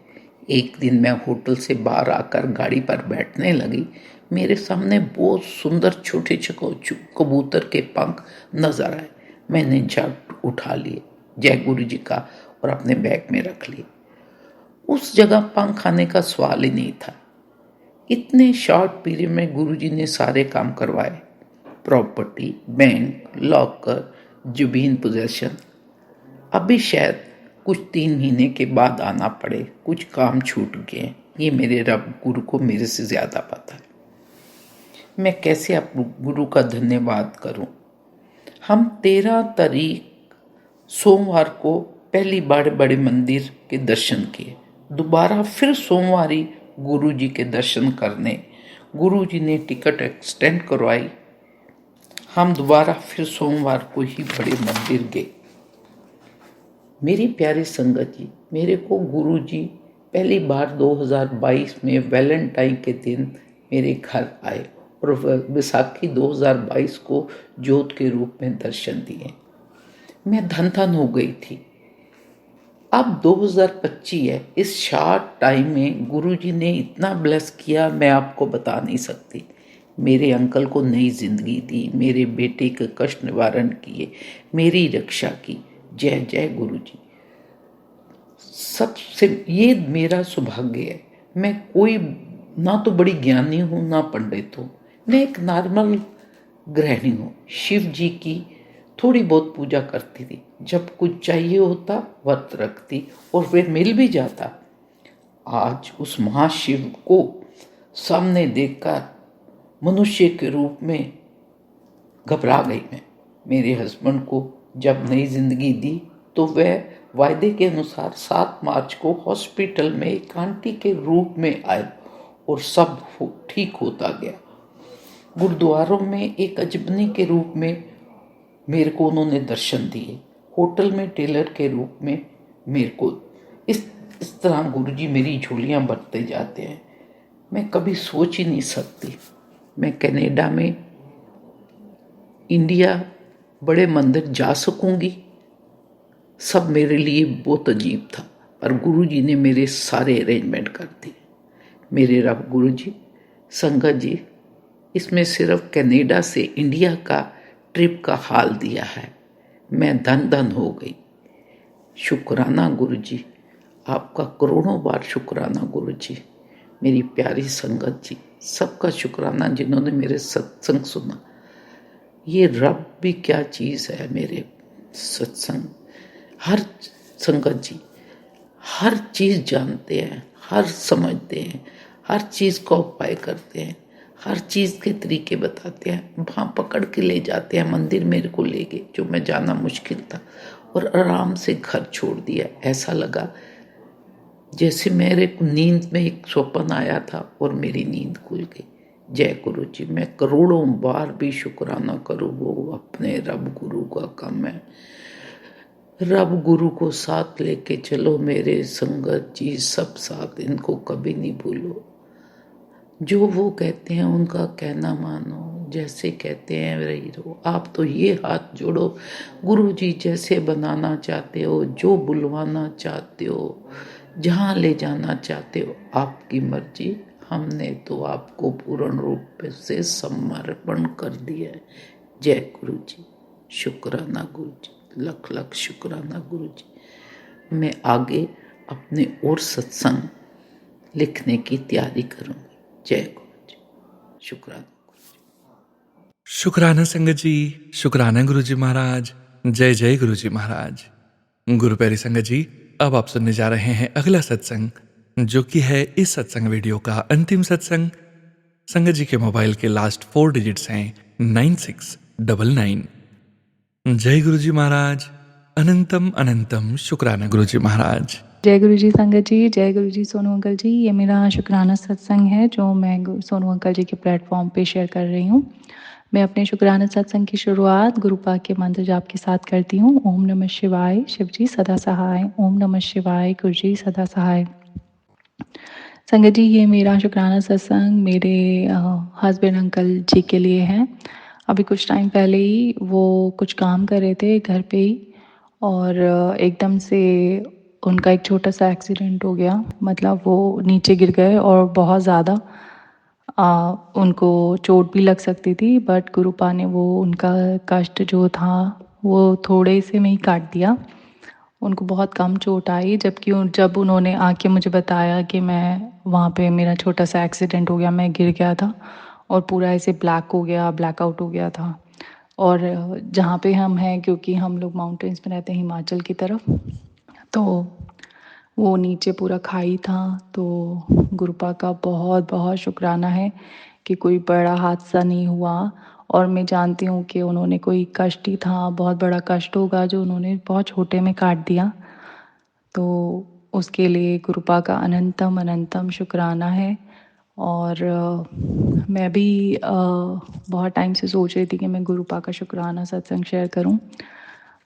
एक दिन मैं होटल से बाहर आकर गाड़ी पर बैठने लगी। मेरे सामने बहुत सुंदर छोटे छोटे कबूतर के पंख नजर आए। मैंने झट उठा लिए, जय गुरु जी का, और अपने बैग में रख लिए। उस जगह पंख आने का सवाल ही नहीं था। इतने शॉर्ट पीरियड में गुरुजी ने सारे काम करवाए। प्रॉपर्टी, बैंक, लॉकर, जुबीन पोजेशन। अभी शायद कुछ 3 महीने के बाद आना पड़े, कुछ काम छूट गए। ये मेरे रब गुरु को मेरे से ज़्यादा पता है। मैं कैसे अपने गुरु का धन्यवाद करूं। हम 13 तारीख सोमवार को पहली बार बड़े मंदिर के दर्शन किए, दोबारा फिर सोमवार ही गुरु जी के दर्शन करने गुरु जी ने टिकट एक्सटेंड करवाई। हम दोबारा फिर सोमवार को ही बड़े मंदिर गए। मेरी प्यारी संगत जी, मेरे को गुरु जी पहली बार 2022 में वैलेंटाइन के दिन मेरे घर आए और बैसाखी 2022 को ज्योत के रूप में दर्शन दिए। मैं धन धन हो गई थी। अब 2025 है, इस शॉर्ट टाइम में गुरुजी ने इतना ब्लेस किया, मैं आपको बता नहीं सकती। मेरे अंकल को नई जिंदगी दी, मेरे बेटे के कष्ट निवारण किए, मेरी रक्षा की। जय जय गुरुजी। सबसे ये मेरा सौभाग्य है। मैं कोई ना तो बड़ी ज्ञानी हूँ ना पंडित हूँ, मैं एक नॉर्मल गृहिणी हूँ। शिव जी की थोड़ी बहुत पूजा करती थी, जब कुछ चाहिए होता व्रत रखती और फिर मिल भी जाता। आज उस महाशिव को सामने देखकर मनुष्य के रूप में घबरा गई मैं। मेरे हस्बैंड को जब नई जिंदगी दी तो वह वायदे के अनुसार 7 मार्च को हॉस्पिटल में एक आंटी के रूप में आए और सब ठीक होता गया। गुरुद्वारों में एक अजनबी के रूप में मेरे को उन्होंने दर्शन दिए। होटल में टेलर के रूप में मेरे को इस तरह गुरुजी मेरी झोलियां भरते जाते हैं। मैं कभी सोच ही नहीं सकती मैं कनाडा में इंडिया बड़े मंदिर जा सकूंगी। सब मेरे लिए बहुत अजीब था, पर गुरुजी ने मेरे सारे अरेंजमेंट कर दिए। मेरे रब गुरुजी, संगत जी, इसमें सिर्फ कनाडा से इंडिया का ट्रिप का हाल दिया है। मैं धन धन हो गई। शुक्राना गुरुजी, आपका करोड़ों बार शुक्राना गुरुजी। मेरी प्यारी संगत जी, सबका शुक्राना जिन्होंने मेरे सत्संग सुना। ये रब भी क्या चीज़ है। मेरे सत्संग हर संगत जी हर चीज़ जानते हैं, हर समझते हैं, हर चीज़ का उपाय करते हैं, हर चीज़ के तरीके बताते हैं। वहाँ पकड़ के ले जाते हैं। मंदिर मेरे को ले गए जो मैं जाना मुश्किल था और आराम से घर छोड़ दिया। ऐसा लगा जैसे मेरे को नींद में एक स्वप्न आया था और मेरी नींद खुल गई। जय गुरु जी। मैं करोड़ों बार भी शुक्राना करूँ, वो अपने रब गुरु का काम है। रब गुरु को साथ लेके चलो मेरे संगत जी, सब साथ, इनको कभी नहीं भूलो। जो वो कहते हैं उनका कहना मानो, जैसे कहते हैं रही रहो। आप तो ये हाथ जोड़ो गुरु जी, जैसे बनाना चाहते हो, जो बुलवाना चाहते हो, जहाँ ले जाना चाहते हो, आपकी मर्जी। हमने तो आपको पूर्ण रूप से समर्पण कर दिया है। जय गुरु जी। शुक्राना गुरु जी, लख लख शुक्राना गुरु जी। मैं आगे अपने और सत्संग लिखने की तैयारी करूँगी। जय गुरु जी। शुक्राना गुरु जी। शुक्राना संगत जी, शुक्राना गुरु जी महाराज। जय जय गुरु जी महाराज। गुरु प्यारी संगत जी, अब आप सुनने जा रहे हैं अगला सत्संग, जो कि है इस सत्संग वीडियो का अंतिम सत्संग। संगत जी के मोबाइल के लास्ट 4 डिजिट्स हैं 9699। जय गुरु जी महाराज। अनंतम अनंतम शुक्राना गुरु जी महाराज। जय गुरु जी संगत जी, जय गुरु जी सोनू अंकल जी। ये मेरा शुक्राना सत्संग है जो मैं सोनू अंकल जी के प्लेटफॉर्म पे शेयर कर रही हूँ। मैं अपने शुक्राना सत्संग की शुरुआत गुरु पाक के मंत्र जाप के साथ करती हूँ। ओम नमः शिवाय, शिव जी सदा सहाय। ओम नमः शिवाय, गुरु जी सदा सहाय। संगत जी, ये मेरा शुक्राना सत्संग मेरे हस्बैंड अंकल जी के लिए है। अभी कुछ टाइम पहले ही वो कुछ काम कर रहे थे घर पे ही, और एकदम से उनका एक छोटा सा एक्सीडेंट हो गया। मतलब वो नीचे गिर गए और बहुत ज़्यादा उनको चोट भी लग सकती थी, बट गुरुपा ने वो उनका कष्ट जो था वो थोड़े से में ही काट दिया। उनको बहुत कम चोट आई, जबकि जब उन्होंने आके मुझे बताया कि मैं वहाँ पे मेरा छोटा सा एक्सीडेंट हो गया, मैं गिर गया था और पूरा ऐसे ब्लैक हो गया, ब्लैकआउट हो गया था, और जहाँ पे हम हैं, क्योंकि हम लोग माउंटेन्स में रहते हैं हिमाचल की तरफ, तो वो नीचे पूरा खाई था। तो गुरुपा का बहुत बहुत शुक्राना है कि कोई बड़ा हादसा नहीं हुआ। और मैं जानती हूँ कि उन्होंने कोई कष्ट ही था, बहुत बड़ा कष्ट होगा जो उन्होंने बहुत छोटे में काट दिया। तो उसके लिए गुरुपा का अनंतम अनंतम शुक्राना है। और मैं भी बहुत टाइम से सोच रही थी कि मैं गुरुपा का शुक्राना सत्संग शेयर करूं,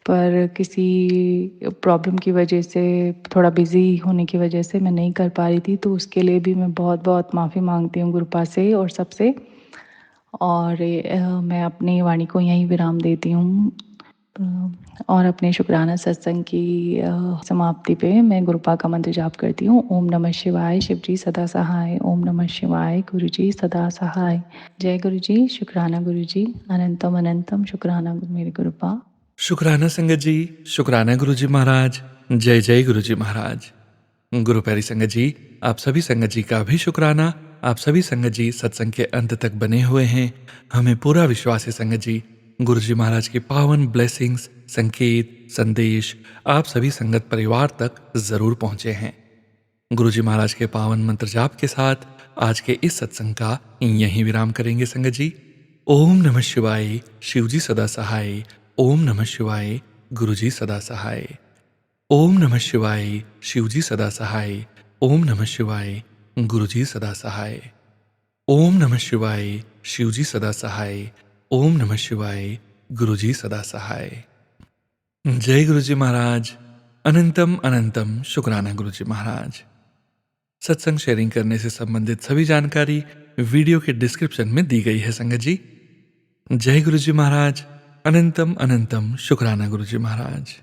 पर किसी प्रॉब्लम की वजह से, थोड़ा बिज़ी होने की वजह से मैं नहीं कर पा रही थी। तो उसके लिए भी मैं बहुत बहुत माफ़ी मांगती हूँ गुरुपा से और सबसे। और मैं अपनी वाणी को यहीं विराम देती हूँ। और अपने शुक्राना सत्संग की समाप्ति पे मैं गुरुपा का मंत्र जाप करती हूँ। ओम नमः शिवाय, शिव जी सदा सहाय। ओम नमः शिवाय, गुरु जी सदा सहाय। जय गुरु जी, शुक्राना गुरु जी, अनंतम अनंतम शुक्राना मेरे गुरुपा। शुक्राना संगत जी, शुक्राना गुरु जी महाराज। जय जय गुरु जी महाराज। गुरु प्यारी संगत जी, आप सभी संगत जी का भी शुक्राना। आप सभी संगत जी सत्संग के अंत तक बने हुए हैं। हमें पूरा विश्वास है संगत जी, गुरु जी महाराज की पावन ब्लेसिंग्स, संकेत, संदेश आप सभी संगत परिवार तक जरूर पहुंचे हैं। गुरु जी महाराज के पावन मंत्र जाप के साथ आज के इस सत्संग का यहीं विराम करेंगे संगत जी। ओम नमः शिवाय, शिव जी सदा सहाय। ओम नमः शिवाय, गुरु जी सदा सहाय। ओम नमः शिवाय, शिव जी सदा सहाय। ओम नमः शिवाय, गुरु जी सदा सहाय। ओम नमः शिवाय, शिव जी सदा सहाय। ओम नमः शिवाय, गुरु जी सदा सहाय। जय गुरु जी महाराज। अनंतम अनंतम शुक्राना गुरु जी महाराज। सत्संग शेयरिंग करने से संबंधित सभी जानकारी वीडियो के डिस्क्रिप्शन में दी गई है संगत जी। जय गुरु जी महाराज। अनंतम अनंतम शुक्राना गुरु जी महाराज।